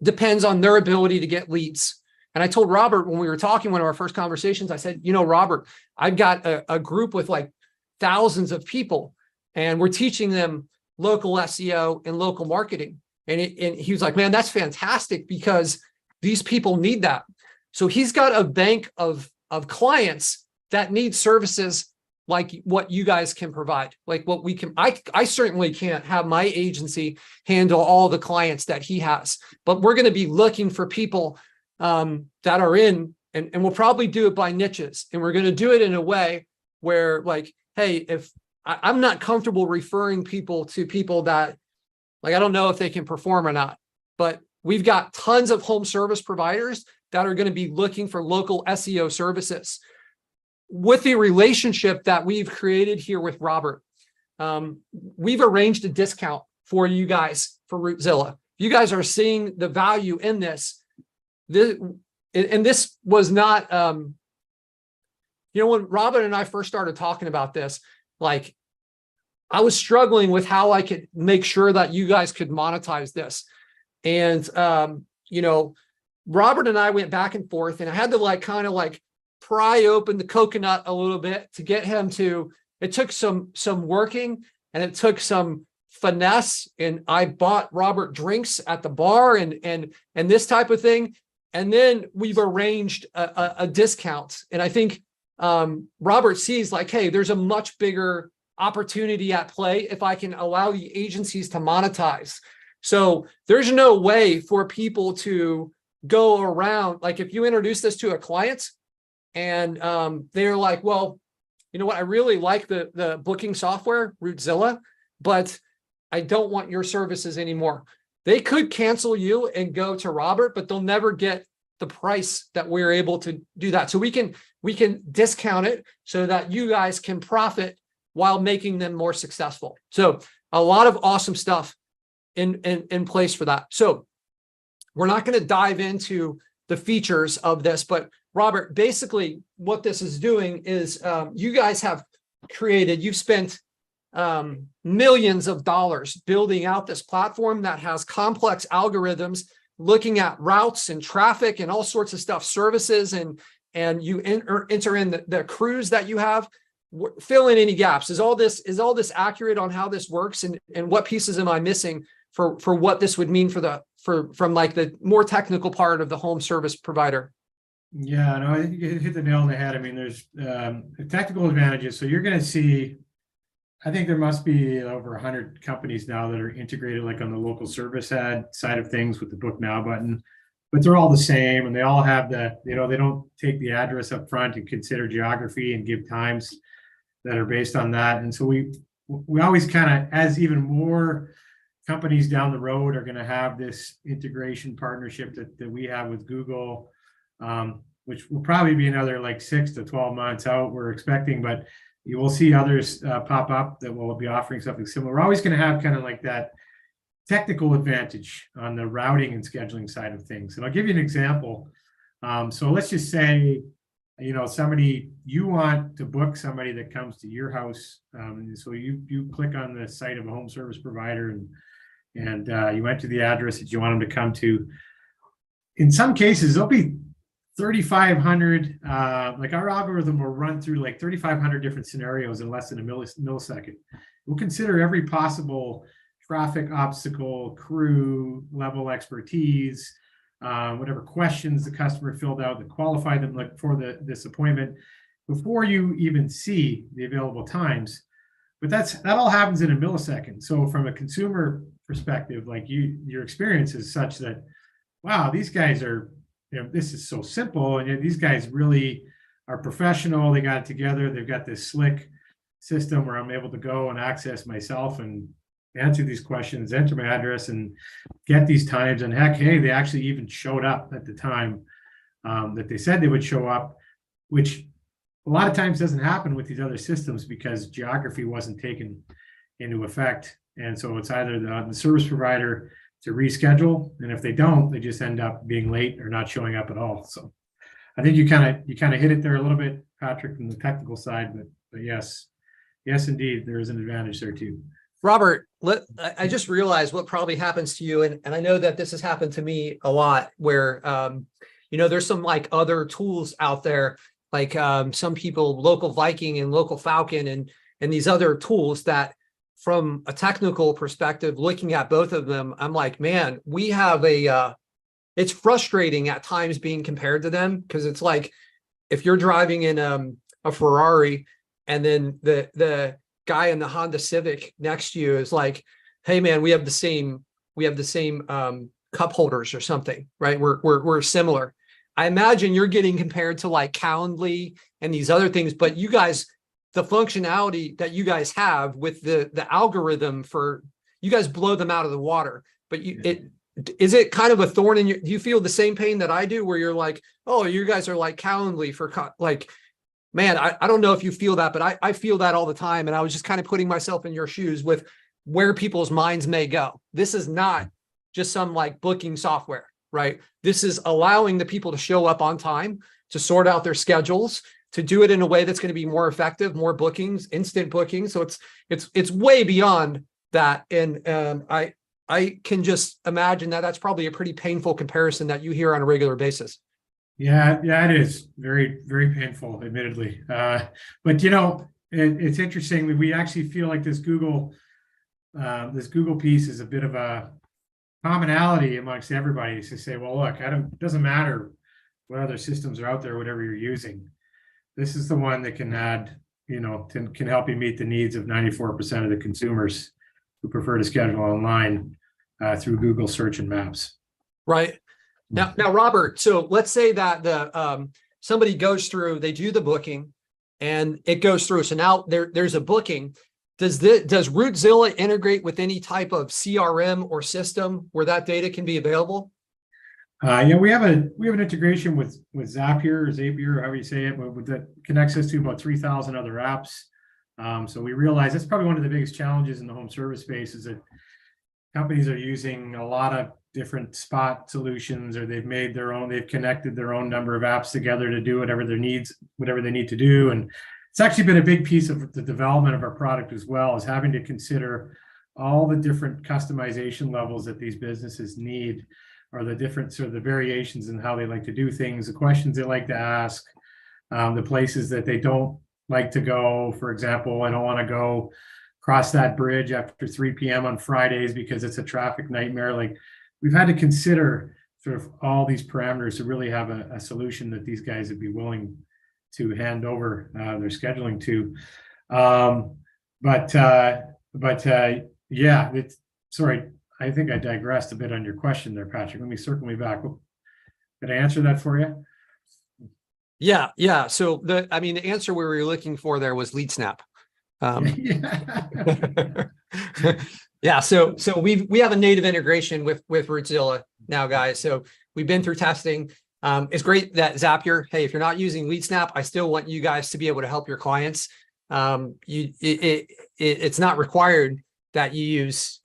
depends on their ability to get leads. And I told Robert when we were talking, one of our first conversations, I said, Robert, I've got a group with like thousands of people, and we're teaching them local SEO and local marketing. And he was like, man, that's fantastic because these people need that. So he's got a bank of clients that need services like what you guys can provide, like what we can. I certainly can't have my agency handle all the clients that he has, but we're going to be looking for people that are in, and we'll probably do it by niches. And we're going to do it in a way where, like, hey, if I'm not comfortable referring people to people that, like, I don't know if they can perform or not, but we've got tons of home service providers that are going to be looking for local SEO services. With the relationship that we've created here with Robert, we've arranged a discount for you guys for Routezilla. You guys are seeing the value in this. This was not, when Robert and I first started talking about this, like, I was struggling with how I could make sure that you guys could monetize this. And, Robert and I went back and forth, and I had to kind of pry open the coconut a little bit to get him to, it took some working, and it took some finesse. And I bought Robert drinks at the bar and this type of thing. And then we've arranged a discount. And I think Robert sees like, hey, there's a much bigger opportunity at play if I can allow the agencies to monetize. So there's no way for people to go around. Like, if you introduce this to a client and they're like, well, you know what, I really like the booking software, Routezilla, but I don't want your services anymore. They could cancel you and go to Robert, but they'll never get the price that we're able to do that. So we can discount it so that you guys can profit while making them more successful. So a lot of awesome stuff in place for that. So we're not going to dive into the features of this, but Robert, basically what this is doing is you guys have created, you've spent millions of dollars building out this platform that has complex algorithms looking at routes and traffic and all sorts of stuff, services, and you enter in the crews that you have. Fill in any gaps. Is all this accurate on how this works, and what pieces am I missing for what this would mean from like the more technical part of the home service provider? Yeah, no, you hit the nail on the head. I mean, there's technical advantages. So you're going to see, I think there must be over 100 companies now that are integrated, like on the local service ad side of things with the Book Now button, but they're all the same, and they all have they don't take the address up front and consider geography and give times that are based on that. And so we always kind of, as even more companies down the road are going to have this integration partnership that we have with Google, which will probably be another like 6 to 12 months out, we're expecting, but you will see others pop up that will be offering something similar. We're always going to have kind of like that technical advantage on the routing and scheduling side of things. And I'll give you an example. So let's just say, you want to book somebody that comes to your house. So you click on the site of a home service provider and you enter the address that you want them to come to. In some cases, there'll be 3,500, like our algorithm will run through like 3,500 different scenarios in less than a millisecond. We'll consider every possible traffic obstacle, crew level expertise, whatever questions the customer filled out that qualify them for this appointment before you even see the available times. But that all happens in a millisecond. So from a consumer perspective, like your experience is such that, wow, these guys are, this is so simple. And these guys really are professional. They got it together. They've got this slick system where I'm able to go and access myself and answer these questions, enter my address, and get these times. And heck, hey, they actually even showed up at the time that they said they would show up, which a lot of times doesn't happen with these other systems because geography wasn't taken into effect. And so it's either the service provider to reschedule, and if they don't, they just end up being late or not showing up at all. So I think you kind of hit it there a little bit, Patrick, from the technical side, but yes, indeed, there is an advantage there too. Robert, I just realized what probably happens to you, and I know that this has happened to me a lot, where there's some like other tools out there, like some people, Local Viking and Local Falcon, and these other tools that from a technical perspective, looking at both of them, I'm like, man, we have it's frustrating at times being compared to them, because it's like, if you're driving in a Ferrari and then the guy in the Honda Civic next to you is like, hey man, we have the same cup holders or something, right? We're similar. I imagine you're getting compared to like Calendly and these other things, but you guys, the functionality that you guys have with the algorithm for, you guys blow them out of the water. But is it kind of a thorn in your, do you feel the same pain that I do, where you're like, oh, you guys are like Calendly for like, man, I don't know if you feel that, but I feel that all the time. And I was just kind of putting myself in your shoes with where people's minds may go. This is not just some like booking software, right? This is allowing the people to show up on time, to sort out their schedules, to do it in a way that's going to be more effective, more bookings, instant bookings. So it's way beyond that. And I can just imagine that that's probably a pretty painful comparison that you hear on a regular basis. Yeah, it is very, very painful, admittedly. But you know, it's interesting. We actually feel like this Google piece is a bit of a commonality amongst everybody, to say, well, look, it doesn't matter what other systems are out there, whatever you're using. This is the one that can add, you know, can help you meet the needs of 94% of the consumers who prefer to schedule online through Google Search and Maps. Right. Now, Robert, so let's say that somebody goes through, they do the booking and it goes through. So now there's a booking. Does Routezilla integrate with any type of CRM or system where that data can be available? Yeah, we have an integration with Zapier, however you say it, but that connects us to about 3,000 other apps. So we realize that's probably one of the biggest challenges in the home service space, is that companies are using a lot of different spot solutions, or they've connected their own number of apps together to do whatever they need to do. And it's actually been a big piece of the development of our product as well, is having to consider all the different customization levels that these businesses need, or the different sort of the variations in how they like to do things, the questions they like to ask, the places that they don't like to go. For example, I don't want to go cross that bridge after 3 p.m. on Fridays because it's a traffic nightmare. Like, we've had to consider sort of all these parameters to really have a solution that these guys would be willing to hand over their scheduling to. Yeah, sorry, I think I digressed a bit on your question there, Patrick. Let me circle me back. Did I answer that for you? Yeah. So the answer we were looking for there was LeadSnap. Yeah. So we have a native integration with Routezilla now, guys. So we've been through testing. It's great that Zapier, hey, if you're not using LeadSnap, I still want you guys to be able to help your clients. It's not required that you use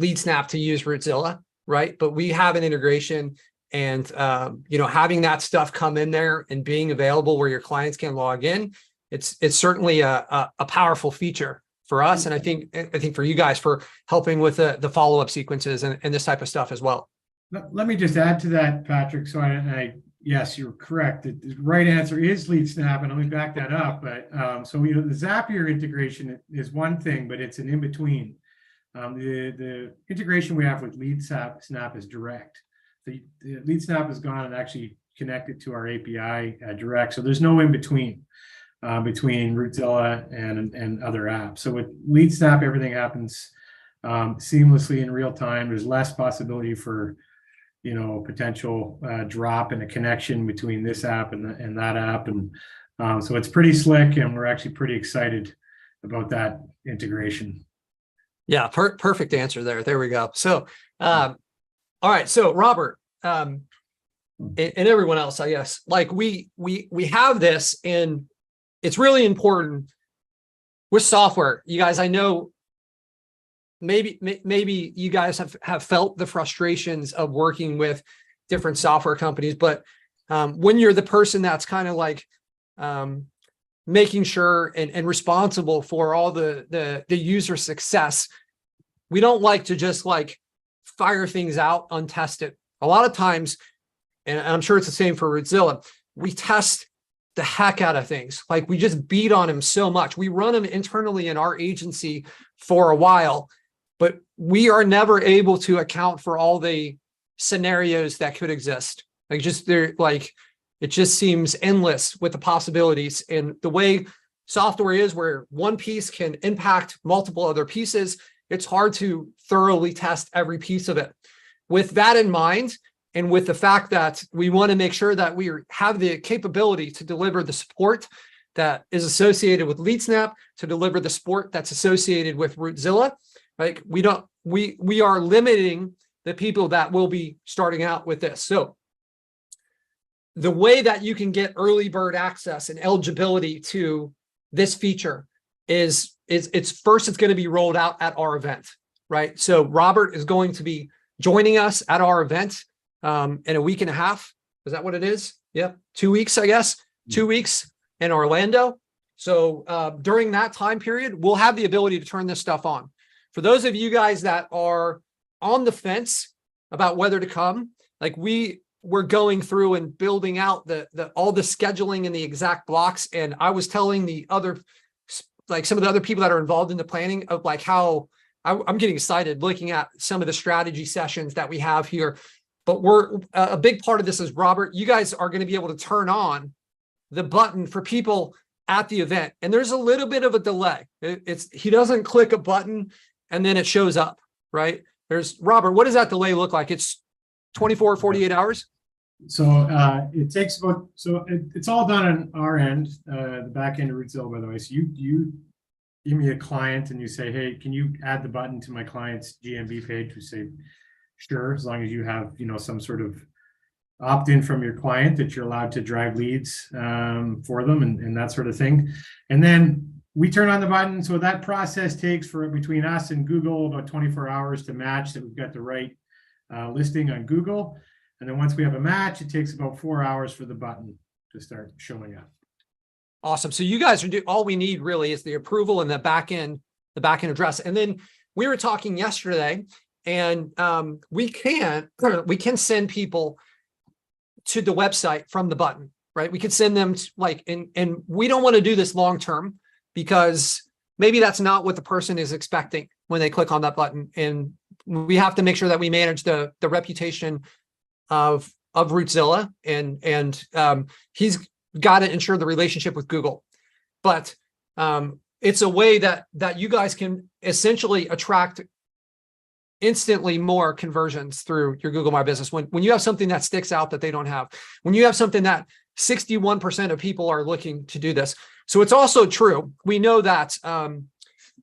LeadSnap to use Routezilla, right? But we have an integration, and having that stuff come in there and being available where your clients can log in, it's certainly a powerful feature for us, and I think for you guys for helping with the follow-up sequences and this type of stuff as well. Let me just add to that, Patrick. So yes, you're correct. The right answer is LeadSnap, and let me back that up. But the Zapier integration is one thing, but it's an in-between. The integration we have with LeadSnap is direct. The LeadSnap has gone and actually connected to our API direct. So there's no in-between between Routezilla and other apps. So with LeadSnap, everything happens seamlessly in real time. There's less possibility for potential drop in a connection between this app and that app. And so it's pretty slick, and we're actually pretty excited about that integration. Yeah, perfect answer there. There we go. So, all right. So Robert, and everyone else, I guess, like we have this, and it's really important with software. You guys, I know maybe you guys have felt the frustrations of working with different software companies, but when you're the person that's kind of like making sure and responsible for all the user success, we don't like to just like fire things out untested. A lot of times, and I'm sure it's the same for Routezilla, we test the heck out of things. Like we just beat on him so much. We run him internally in our agency for a while, but we are never able to account for all the scenarios that could exist. Like just they're like, it just seems endless with the possibilities. And the way software is, where one piece can impact multiple other pieces, it's hard to thoroughly test every piece of it. With that in mind, and with the fact that we want to make sure that we have the capability to deliver the support that is associated with LeadSnap, to deliver the support that's associated with Routezilla, like we are limiting the people that will be starting out with this. So the way that you can get early bird access and eligibility to this feature is it's going to be rolled out at our event, right? So Robert is going to be joining us at our event in a week and a half. Is that what it is? Yep. 2 weeks, I guess. 2 weeks in Orlando. So during that time period, we'll have the ability to turn this stuff on. For those of you guys that are on the fence about whether to come, like we're going through and building out all the scheduling and the exact blocks. And I was telling the other, like some of the other people that are involved in the planning of like how I'm getting excited looking at some of the strategy sessions that we have here. But a big part of this is, Robert, you guys are going to be able to turn on the button for people at the event. And there's a little bit of a delay. He doesn't click a button and then it shows up, right? Robert, what does that delay look like? It's 24, 48 hours? So it takes about, it's all done on our end, the back end of Routezilla, by the way. So you give me a client and you say, hey, can you add the button to my client's GMB page? We say, sure, as long as you have, some sort of opt-in from your client that you're allowed to drive leads for them and that sort of thing. And then we turn on the button. So that process takes between us and Google about 24 hours to match that we've got the right listing on Google. And then once we have a match, it takes about 4 hours for the button to start showing up. Awesome. So you guys are all we need really is the approval and the back end address. And then we were talking yesterday, and we can send people to the website from the button, right? We could send them and we don't want to do this long term because maybe that's not what the person is expecting when they click on that button. And we have to make sure that we manage the reputation of Routezilla, and he's got to ensure the relationship with Google. But it's a way that you guys can essentially attract instantly more conversions through your Google My Business. When you have something that sticks out that they don't have, when you have something that 61% of people are looking to do this. So it's also true. We know that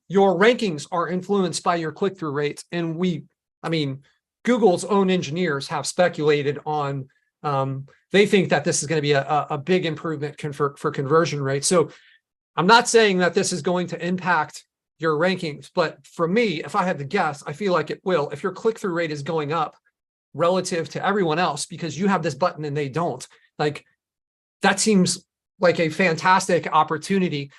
your rankings are influenced by your click-through rates. And Google's own engineers have speculated on, they think that this is going to be a big improvement for conversion rates. So I'm not saying that this is going to impact your rankings, but for me, if I had to guess, I feel like it will. If your click-through rate is going up relative to everyone else because you have this button and they don't, like that seems like a fantastic opportunity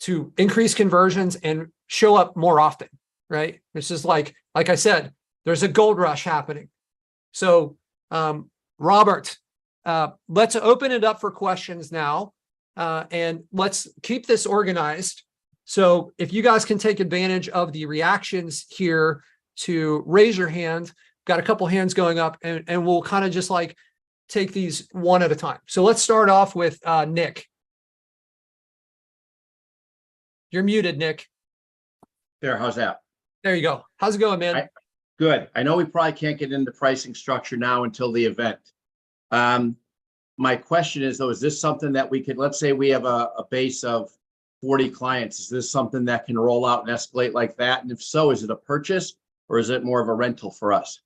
to increase conversions and show up more often, right? It's just like I said, there's a gold rush happening. So, Robert, let's open it up for questions now, and let's keep this organized. So if you guys can take advantage of the reactions here to raise your hand, got a couple hands going up, and we'll kind of just like take these one at a time. So let's start off with Nick. You're muted, Nick. There, how's that? There you go. How's it going, man? Good. I know we probably can't get into pricing structure now until the event. My question is though, is this something that we could, let's say we have a base of 40 clients. Is this something that can roll out and escalate like that? And if so, is it a purchase or is it more of a rental for us?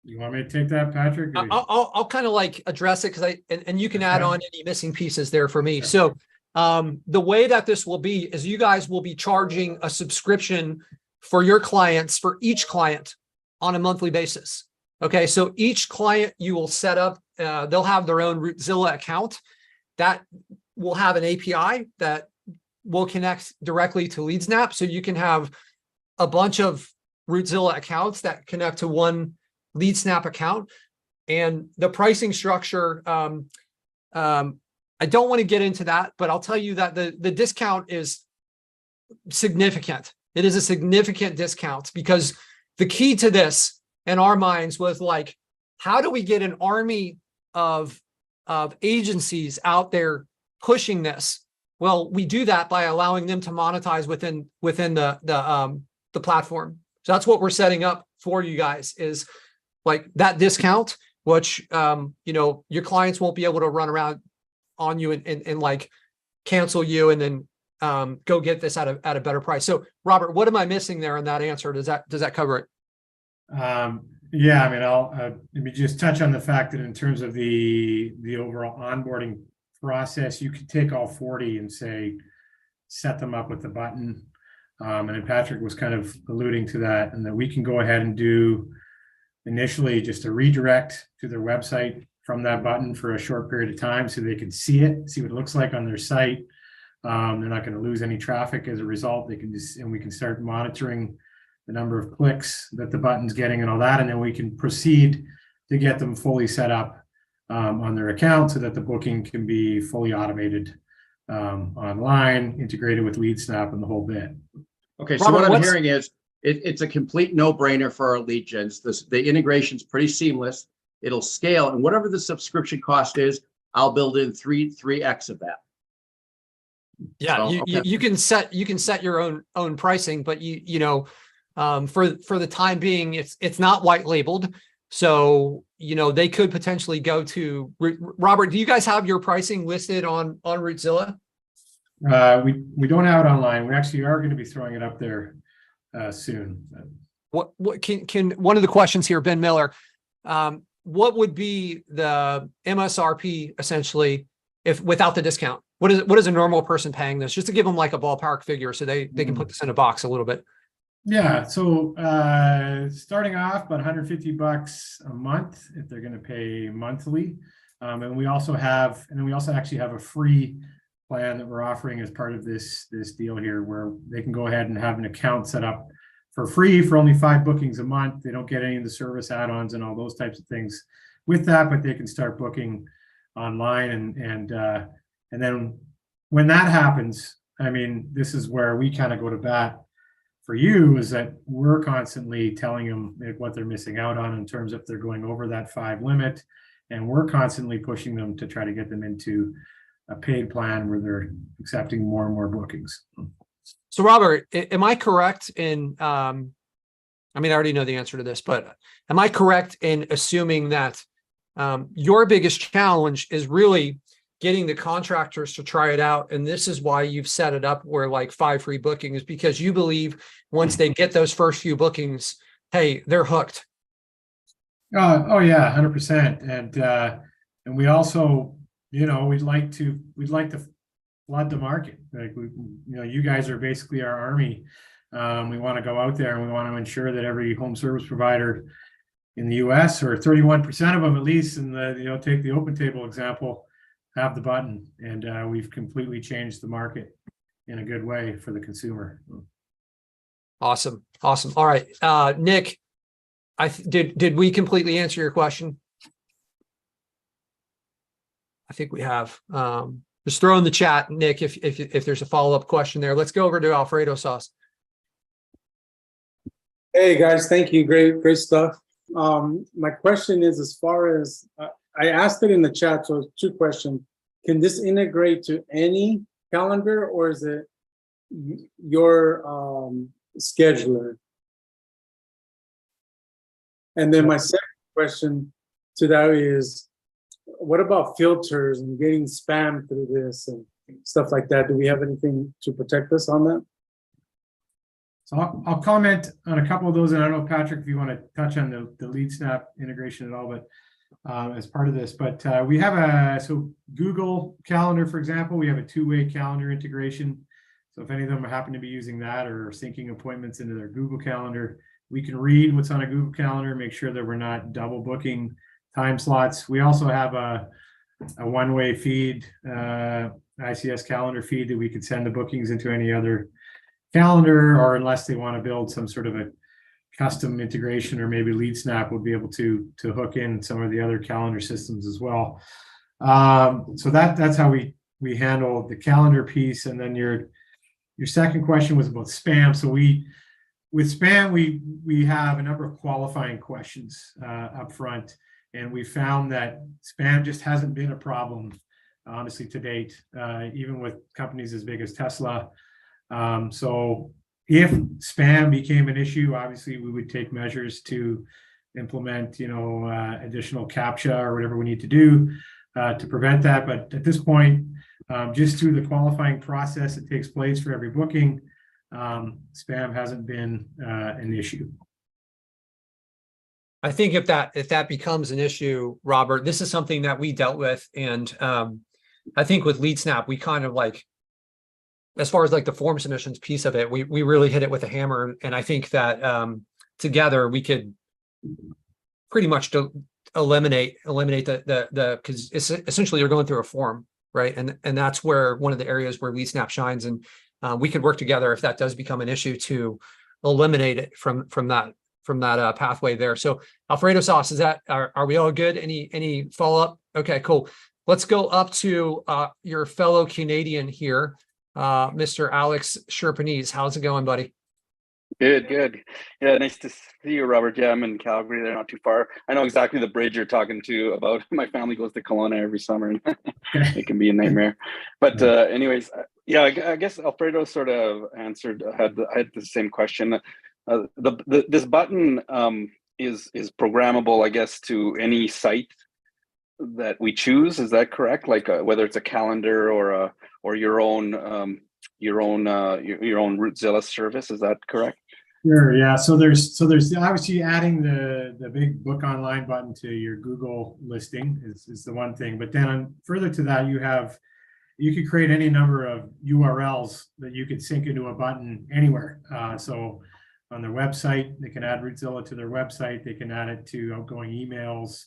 You want me to take that, Patrick? I'll kind of like address it because and you can add on any missing pieces there for me. So the way that this will be is you guys will be charging a subscription for your clients, for each client on a monthly basis. Okay, so each client you will set up, they'll have their own Routezilla account that will have an API that will connect directly to LeadSnap. So you can have a bunch of Routezilla accounts that connect to one LeadSnap account. And the pricing structure I don't want to get into that, but I'll tell you that the discount is significant. It is a significant discount because the key to this in our minds was like, how do we get an army of agencies out there pushing this? Well, we do that by allowing them to monetize within the platform. So that's what we're setting up for you guys, is like that discount, which your clients won't be able to run around on you and like cancel you and then go get this at a better price. So Robert, what am I missing there in that answer? Does that cover it? Yeah, I mean, let me just touch on the fact that in terms of the overall onboarding process, you could take all 40 and say, set them up with the button. And then Patrick was kind of alluding to that, and that we can go ahead and do initially just a redirect to their website from that button for a short period of time so they can see what it looks like on their site. They're not going to lose any traffic as a result. And we can start monitoring the number of clicks that the button's getting and all that. And then we can proceed to get them fully set up on their account so that the booking can be fully automated online, integrated with LeadSnap and the whole bit. Okay, so Robert, what I'm what's- hearing is it's a complete no-brainer for our lead gens. The integration's pretty seamless. It'll scale, and whatever the subscription cost is, I'll build in 3x of that. Yeah, So, you can set your own pricing, but for the time being, it's not white labeled. So they could potentially go to Robert. Do you guys have your pricing listed on Routezilla? We don't have it online. We actually are going to be throwing it up there soon. What can one of the questions here, Ben Miller? What would be the MSRP essentially if without the discount? What is a normal person paying this? Just to give them like a ballpark figure so they can put this in a box a little bit. Yeah, so starting off about $150 a month if they're going to pay monthly, and we also actually have a free plan that we're offering as part of this deal here, where they can go ahead and have an account set up for free for only 5 bookings a month. They don't get any of the service add-ons and all those types of things with that, but they can start booking online and then when that happens, I mean, this is where we kind of go to bat for you, is that we're constantly telling them what they're missing out on in terms of if they're going over that 5 limit, and we're constantly pushing them to try to get them into a paid plan where they're accepting more and more bookings. So Robert, am I correct in, I already know the answer to this, but am I correct in assuming that your biggest challenge is really getting the contractors to try it out? And this is why you've set it up where like 5 free bookings, because you believe once they get those first few bookings, hey, they're hooked. Oh yeah, 100%. And we also, we'd like to flood the market. Like you guys are basically our army. We want to go out there and we want to ensure that every home service provider in the US, or 31% of them at least, and take the open table example, have the button. And we've completely changed the market in a good way for the consumer. Awesome. All right, Nick, did we completely answer your question? I think we have. Just throw in the chat, Nick, if there's a follow-up question there. Let's go over to Alfredo sauce. Hey guys, thank you. Great stuff. My question is, as far as I asked it in the chat, so 2 questions. Can this integrate to any calendar, or is it your scheduler? And then my second question to that is, what about filters and getting spam through this and stuff like that? Do we have anything to protect us on that? So I'll comment on a couple of those, and I don't know, Patrick, if you want to touch on the LeadSnap integration at all, but as part of this. But we have so Google Calendar, for example, we have a 2-way calendar integration. So if any of them happen to be using that or syncing appointments into their Google Calendar, we can read what's on a Google Calendar, make sure that we're not double booking time slots. We also have a 1-way feed, ICS calendar feed, that we could send the bookings into any other calendar, or unless they want to build some sort of a custom integration, or maybe LeadSnap would be able to hook in some of the other calendar systems as well. So that's how we handle the calendar piece. And then your second question was about spam. So with spam, we have a number of qualifying questions up front, and we found that spam just hasn't been a problem, honestly, to date, even with companies as big as Tesla. So if spam became an issue, obviously we would take measures to implement, additional CAPTCHA or whatever we need to do to prevent that. But at this point, just through the qualifying process that takes place for every booking, spam hasn't been an issue. I think if that becomes an issue, Robert, this is something that we dealt with, and I think with LeadSnap, we kind of like, as far as like the form submissions piece of it, we really hit it with a hammer, and I think that together we could pretty much eliminate the because it's essentially you're going through a form, right? And that's where one of the areas where LeadSnap shines, and we could work together if that does become an issue to eliminate it from that pathway there. So Alfredo sauce, are we all good? Any follow up? Okay, cool. Let's go up to your fellow Canadian here, Mr. Alex Sherpanese. How's it going, buddy? Good. Yeah, nice to see you, Robert. Yeah, I'm in Calgary. They're not too far. I know exactly the bridge you're talking to about. My family goes to Kelowna every summer, and it can be a nightmare. But anyways, yeah, I guess Alfredo sort of answered. I had the same question. This button is programmable, I guess, to any site that we choose. Is that correct? Like whether it's a calendar or your own Routezilla service. Is that correct? Sure. Yeah. So there's obviously adding the big book online button to your Google listing is the one thing. But then further to that, you could create any number of URLs that you could sync into a button anywhere. So on their website, they can add Routezilla to their website. They can add it to outgoing emails.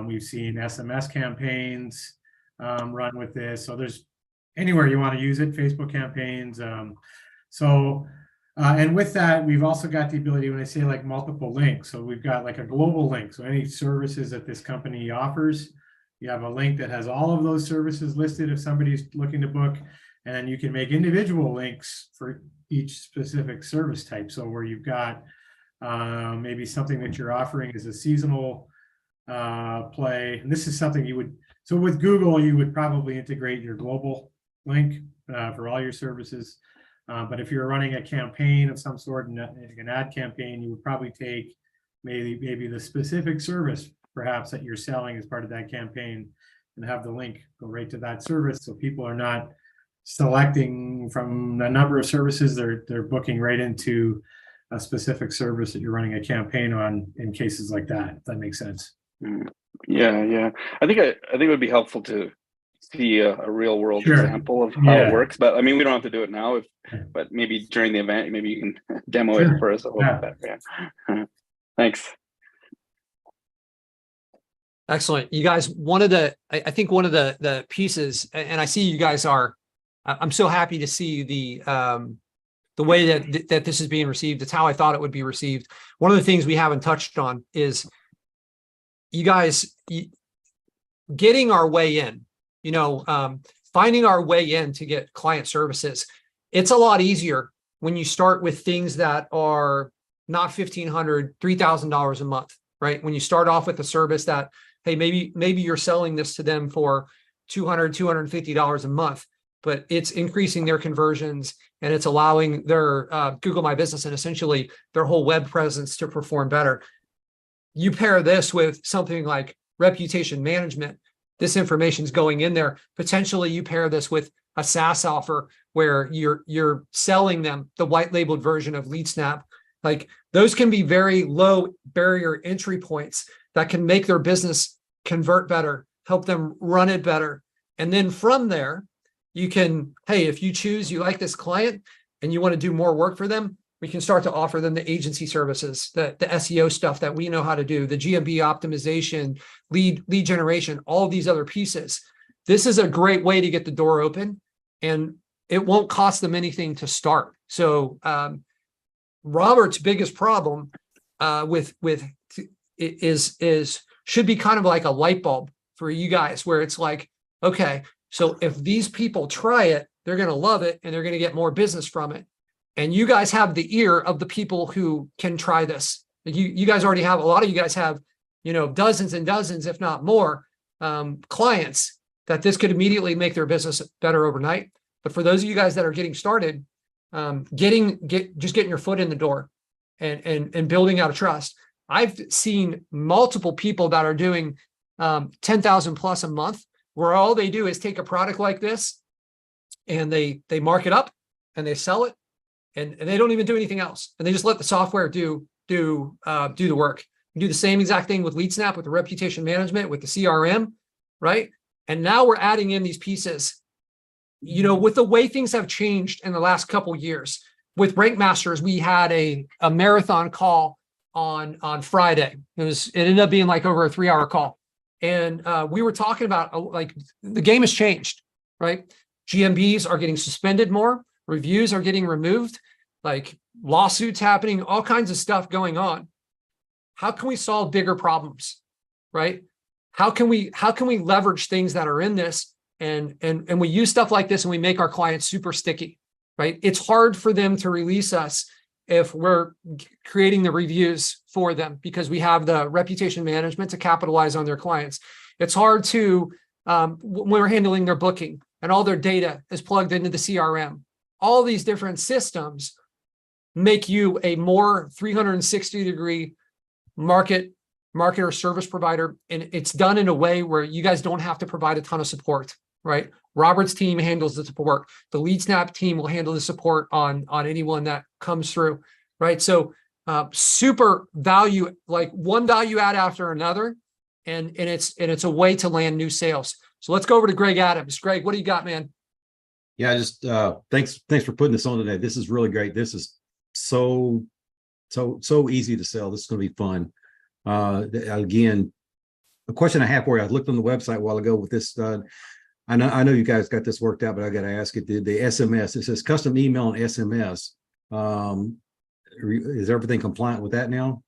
We've seen SMS campaigns run with this. So there's anywhere you want to use it, Facebook campaigns. And with that, we've also got the ability, when I say like multiple links, so we've got like a global link. So any services that this company offers, you have a link that has all of those services listed if somebody's looking to book, and you can make individual links for each specific service type. So where you've got maybe something that you're offering is a seasonal play, and this is something so with Google, you would probably integrate your global link for all your services. But if you're running a campaign of some sort, and an ad campaign, you would probably take maybe the specific service perhaps that you're selling as part of that campaign, and have the link go right to that service, so people are not selecting from a number of services. They're booking right into a specific service that you're running a campaign on in cases like that, if that makes sense. Yeah. I think it would be helpful to see a real world Sure. example of how it works. But I mean, we don't have to do it now. But maybe during the event, maybe you can demo it for us a little bit better. Yeah. Thanks. Excellent. You guys, I think one of the pieces, and I see you guys I'm so happy to see the way that this is being received. It's how I thought it would be received. One of the things we haven't touched on is you guys getting our way in, finding our way in to get client services. It's a lot easier when you start with things that are not $1,500, $3,000 a month, right? When you start off with a service that, hey, maybe you're selling this to them for $200, $250 a month, but it's increasing their conversions, and it's allowing their Google My Business and essentially their whole web presence to perform better. You pair this with something like reputation management. This information is going in there. Potentially you pair this with a SaaS offer where you're selling them the white labeled version of LeadSnap. Like, those can be very low barrier entry points that can make their business convert better, help them run it better. And then from there, you can, hey, if you choose, you like this client and you want to do more work for them, we can start to offer them the agency services, the SEO stuff that we know how to do, the GMB optimization, lead generation, all these other pieces. This is a great way to get the door open, and it won't cost them anything to start. So Robert's biggest problem should be kind of like a light bulb for you guys where it's like, okay, so if these people try it, they're going to love it and they're going to get more business from it. And you guys have the ear of the people who can try this. You guys already have, a lot of you guys have, dozens and dozens, if not more, clients that this could immediately make their business better overnight. But for those of you guys that are getting started, just getting your foot in the door and building out a trust. I've seen multiple people that are doing 10,000 plus a month, where all they do is take a product like this and they mark it up and they sell it, and they don't even do anything else. And they just let the software do the work. You do the same exact thing with LeadSnap, with the reputation management, with the CRM, right? And now we're adding in these pieces. With the way things have changed in the last couple of years, with Rank Masters, we had a marathon call on Friday. It ended up being like over a 3-hour call. And we were talking about like the game has changed, right? GMBs are getting suspended more, reviews are getting removed, like lawsuits happening, all kinds of stuff going on. How can we solve bigger problems, right? How can we leverage things that are in this and we use stuff like this and we make our clients super sticky, right? It's hard for them to release us if we're creating the reviews for them because we have the reputation management to capitalize on their clients. It's hard to, when we're handling their booking and all their data is plugged into the CRM. All these different systems make you a more 360-degree marketer service provider. And it's done in a way where you guys don't have to provide a ton of support, right? Robert's team handles the support. The LeadSnap team will handle the support on anyone that comes through, right? So super value, like one value add after another. And it's a way to land new sales. So let's go over to Greg Adams. Greg, what do you got, man? Yeah, just thanks for putting this on today. This is really great. This is so easy to sell. This is going to be fun. Again, a question I have for you. I looked on the website a while ago with this. I know you guys got this worked out, but I got to ask it. The SMS, it says custom email and SMS. Is everything compliant with that now?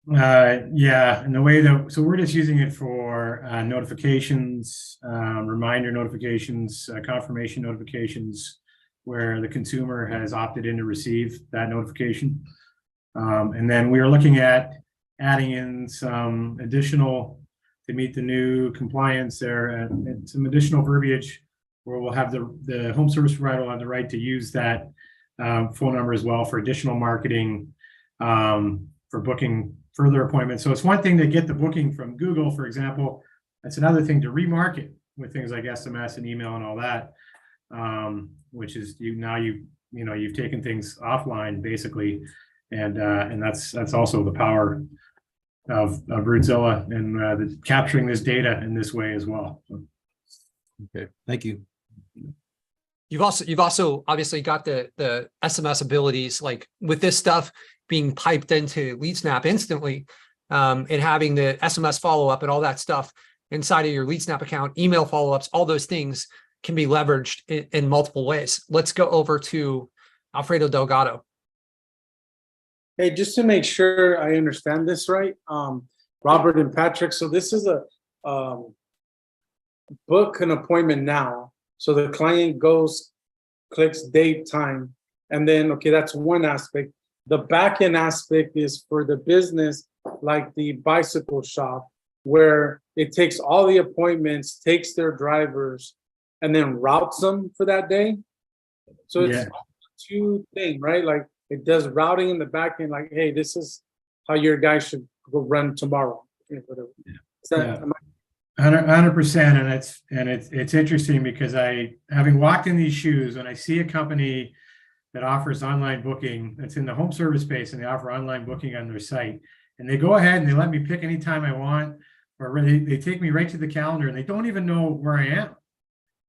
Yeah, and the way that, so we're just using it for notifications, reminder notifications, confirmation notifications, where the consumer has opted in to receive that notification. And then we are looking at adding in some additional, to meet the new compliance there, and some additional verbiage where we'll have the home service provider will have the right to use that phone number as well for additional marketing, for booking further appointments. So it's one thing to get the booking from Google, for example. It's another thing to remarket with things like SMS and email and all that, which is you've taken things offline basically, and that's also the power of Routezilla and capturing this data in this way as well. So. Okay, thank you. You've also obviously got the SMS abilities, like with this stuff being piped into LeadSnap instantly, and having the SMS follow-up and all that stuff inside of your LeadSnap account, email follow-ups, all those things can be leveraged in multiple ways. Let's go over to Alfredo Delgado. Hey, just to make sure I understand this right, Robert and Patrick, so this is a book an appointment now. So the client goes, clicks date, time, and then, okay, that's one aspect. The back end aspect is for the business, like the bicycle shop, where it takes all the appointments, takes their drivers, and then routes them for that day. So it's two things, right? Like it does routing in the back end, like, hey, this is how your guy should go run tomorrow. Whatever. Yeah. 100%, and it's interesting because having walked in these shoes, when I see a company that offers online booking that's in the home service space and they offer online booking on their site, and they go ahead and they let me pick any time I want, or they take me right to the calendar and they don't even know where I am.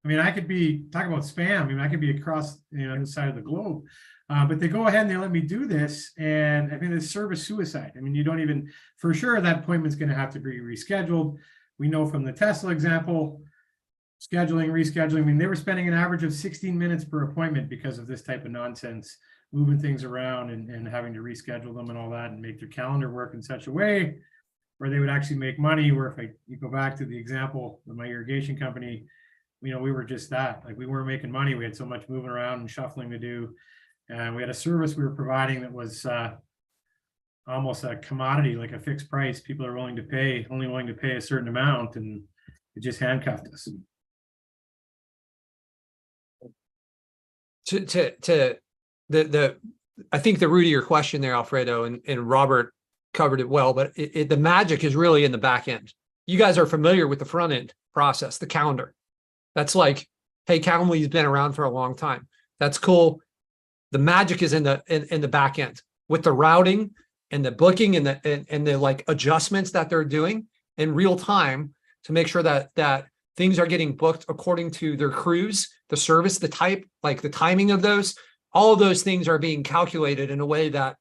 I mean, I could be talking about spam. I mean, I could be across the side of the globe, but they go ahead and they let me do this, and I mean, it's service suicide. I mean, you don't even, for sure, that appointment's going to have to be rescheduled. We know from the Tesla example, scheduling, rescheduling, I mean, they were spending an average of 16 minutes per appointment because of this type of nonsense, moving things around and having to reschedule them and all that and make their calendar work in such a way where they would actually make money, where if you go back to the example of my irrigation company, we were just that, like we weren't making money. We had so much moving around and shuffling to do. And we had a service we were providing that was almost a commodity, like a fixed price. People are only willing to pay a certain amount, and it just handcuffed us. I think the root of your question there, Alfredo, and Robert covered it well, but the magic is really in the back end. You guys are familiar with the front end process, the calendar. That's like, hey, Calendly's been around for a long time. That's cool. The magic is in the back end with the routing and the booking and the like adjustments that they're doing in real time to make sure that things are getting booked according to their crews, the service, the type, like the timing of those. All of those things are being calculated in a way that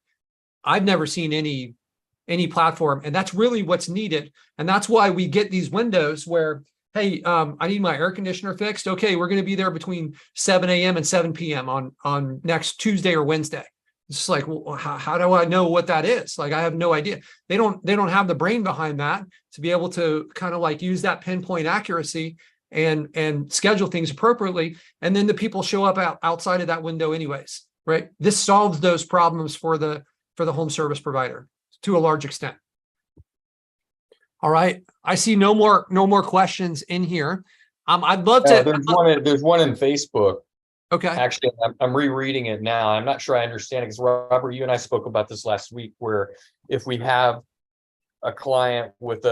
I've never seen any platform. And that's really what's needed. And that's why we get these windows where, hey, I need my air conditioner fixed. Okay, we're going to be there between 7 a.m. and 7 p.m. on next Tuesday or Wednesday. It's just like, well, how do I know what that is? Like, I have no idea. They don't have the brain behind that to be able to kind of like use that pinpoint accuracy and schedule things appropriately. And then the people show up outside of that window anyways, right? This solves those problems for the home service provider to a large extent. All right. I see no more questions in here. I'd love to. There's one in Facebook. Okay. Actually, I'm rereading it now. I'm not sure I understand it because Robert, you and I spoke about this last week, where if we have a client with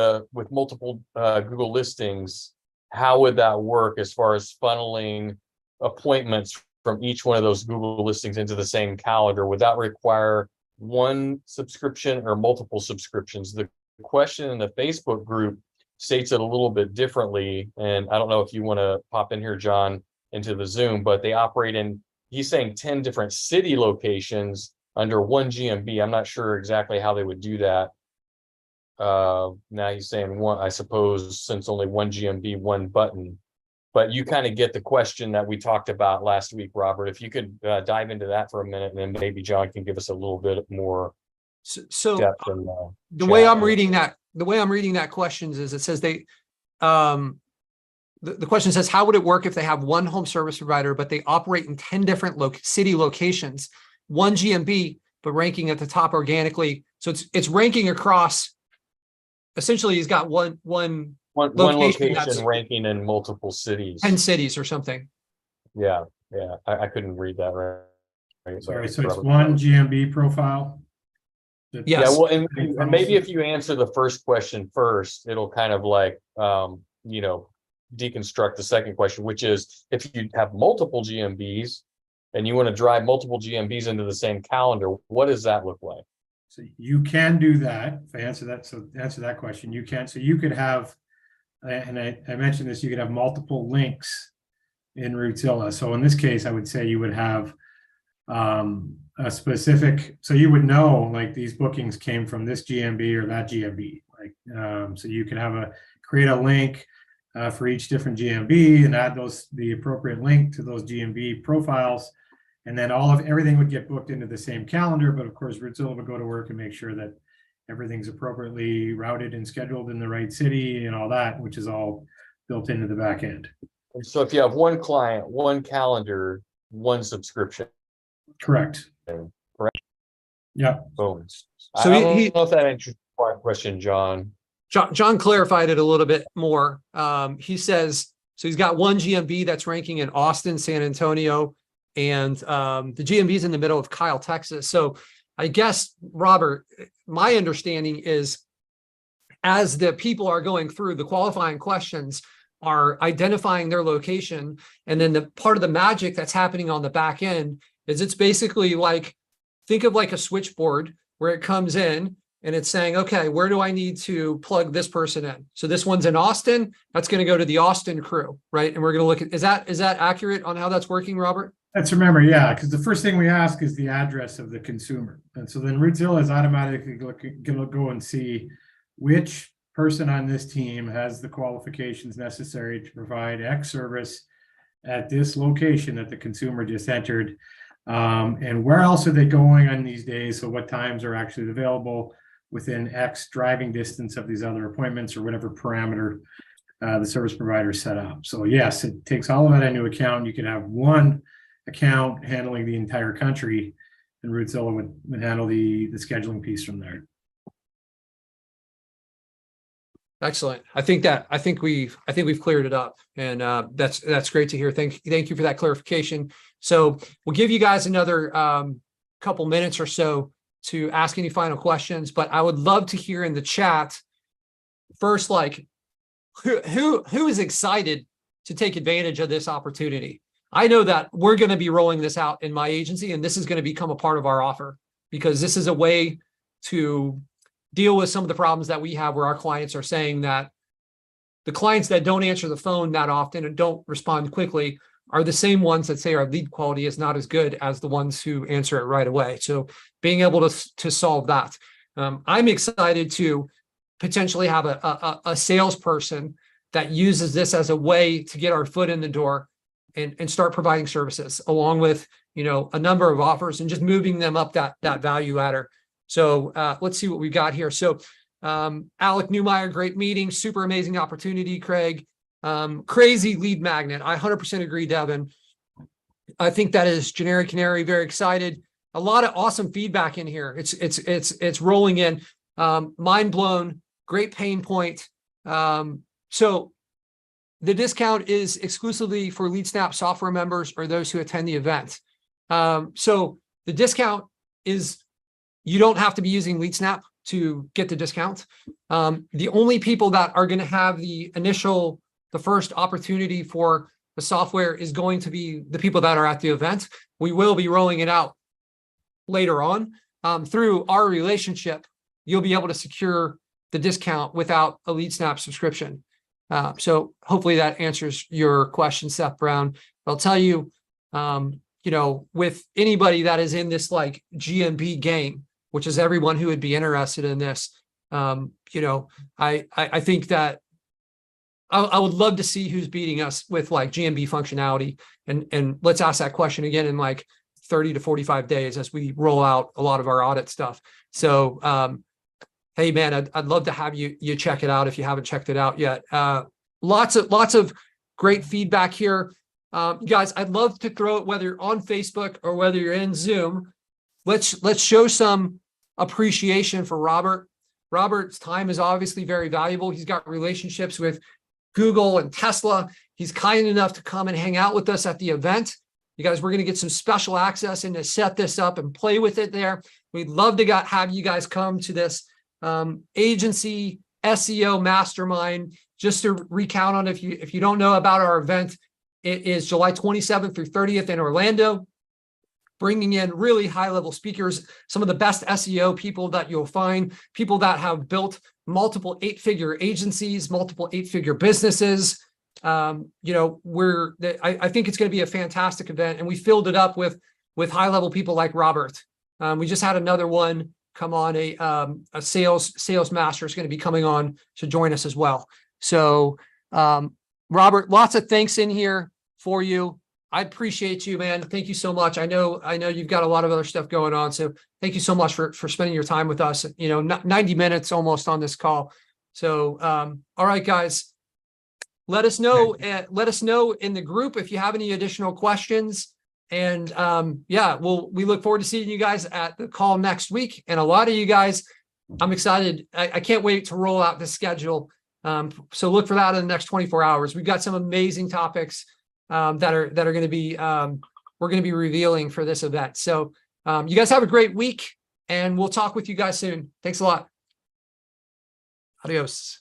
multiple Google listings, how would that work as far as funneling appointments from each one of those Google listings into the same calendar? Would that require one subscription or multiple subscriptions? The question in the Facebook group states it a little bit differently, and I don't know if you want to pop in here, John, into the Zoom, but they operate in, he's saying 10 different city locations under one GMB. I'm not sure exactly how they would do that. Now he's saying one, I suppose, since only one GMB, one button, but you kind of get the question that we talked about last week, Robert. If you could dive into that for a minute, and then maybe John can give us a little bit more depth. And the way I'm reading that question is, it says the question says, how would it work if they have one home service provider, but they operate in 10 different city locations, one GMB, but ranking at the top organically. So it's ranking across. Essentially, he's got one location ranking in multiple cities, 10 cities or something. Yeah. I couldn't read that right. Sorry, so it's one GMB profile. Yes. Yeah. Well, and maybe if you answer the first question first, it'll kind of like deconstruct the second question, which is, if you have multiple GMBs and you want to drive multiple GMBs into the same calendar, what does that look like? So you can do that. If I answer that question, you can. So you could have, and I mentioned this, you could have multiple links in Routezilla. So in this case, I would say you would have a specific, so you would know like these bookings came from this GMB or that GMB. Like, so you could create a link for each different GMB and add the appropriate link to those GMB profiles. And then everything would get booked into the same calendar. But of course, Routezilla would go to work and make sure that everything's appropriately routed and scheduled in the right city and all that, which is all built into the back end. And so if you have one client, one calendar, one subscription. Correct. Correct. Yeah. Boom. So I don't know if that answers your question, John. John clarified it a little bit more. He says, so he's got one GMB that's ranking in Austin, San Antonio, and the GMB is in the middle of Kyle, Texas. So I guess, Robert, my understanding is, as the people are going through the qualifying questions, are identifying their location, and then the part of the magic that's happening on the back end is it's basically like, think of like a switchboard where it comes in and it's saying, okay, where do I need to plug this person in? So this one's in Austin, that's going to go to the Austin crew, right? And we're going to look at, is that accurate on how that's working, Robert? Let's remember, yeah, because the first thing we ask is the address of the consumer. And so then Routezilla is automatically going to go and see which person on this team has the qualifications necessary to provide X service at this location that the consumer just entered. And where else are they going on these days? So what times are actually available? within X driving distance of these other appointments or whatever parameter the service provider set up. So yes, it takes all of that into account. You can have one account handling the entire country, and Routezilla would handle the scheduling piece from there. Excellent. I think we've cleared it up, and that's great to hear. Thank you for that clarification. So we'll give you guys another couple minutes or so to ask any final questions, but I would love to hear in the chat first, like who is excited to take advantage of this opportunity. I know that we're going to be rolling this out in my agency, and this is going to become a part of our offer, because this is a way to deal with some of the problems that we have where our clients are saying that the clients that don't answer the phone that often and don't respond quickly are the same ones that say our lead quality is not as good as the ones who answer it right away. So being able to solve that. I'm excited to potentially have a salesperson that uses this as a way to get our foot in the door and start providing services along with, a number of offers and just moving them up that value ladder. So let's see what we got here. So Alec Newmeyer, great meeting, super amazing opportunity, Craig. Crazy lead magnet. I 100% agree, Devin. I think that is generic canary, very excited. A lot of awesome feedback in here. It's rolling in. Mind blown, great pain point. So the discount is exclusively for LeadSnap software members or those who attend the event. So the discount is, you don't have to be using LeadSnap to get the discount. The only people that are going to have the first opportunity for the software is going to be the people that are at the event. We will be rolling it out later on. Through our relationship, you'll be able to secure the discount without a LeadSnap subscription. So hopefully that answers your question, Seth Brown. I'll tell you, with anybody that is in this like GMB game, which is everyone who would be interested in this, I think that I would love to see who's beating us with like GMB functionality, and let's ask that question again in like 30 to 45 days as we roll out a lot of our audit stuff. So, hey man, I'd love to have you check it out if you haven't checked it out yet. Lots of great feedback here. You guys, I'd love to throw it, whether you're on Facebook or whether you're in Zoom. Let's show some appreciation for Robert. Robert's time is obviously very valuable. He's got relationships with Google and Tesla. He's kind enough to come and hang out with us at the event. You guys, we're going to get some special access and to set this up and play with it there. We'd love to have you guys come to this agency SEO mastermind. Just to recount on, if you don't know about our event, it is July 27th through 30th in Orlando, bringing in really high-level speakers, some of the best SEO people that you'll find, people that have built multiple 8-figure agencies, multiple 8-figure businesses. I think it's going to be a fantastic event, and we filled it up with high-level people like Robert. We just had another one come on, a sales master is going to be coming on to join us as well. So, Robert, lots of thanks in here for you. I appreciate you, man. Thank you so much. I know you've got a lot of other stuff going on. So thank you so much for spending your time with us, 90 minutes almost on this call. So, all right, guys, let us know in the group if you have any additional questions. And we look forward to seeing you guys at the call next week. And a lot of you guys, I'm excited. I can't wait to roll out the schedule. So look for that in the next 24 hours. We've got some amazing topics that are going to be we're going to be revealing for this event. So you guys have a great week, and we'll talk with you guys soon. Thanks a lot. Adios.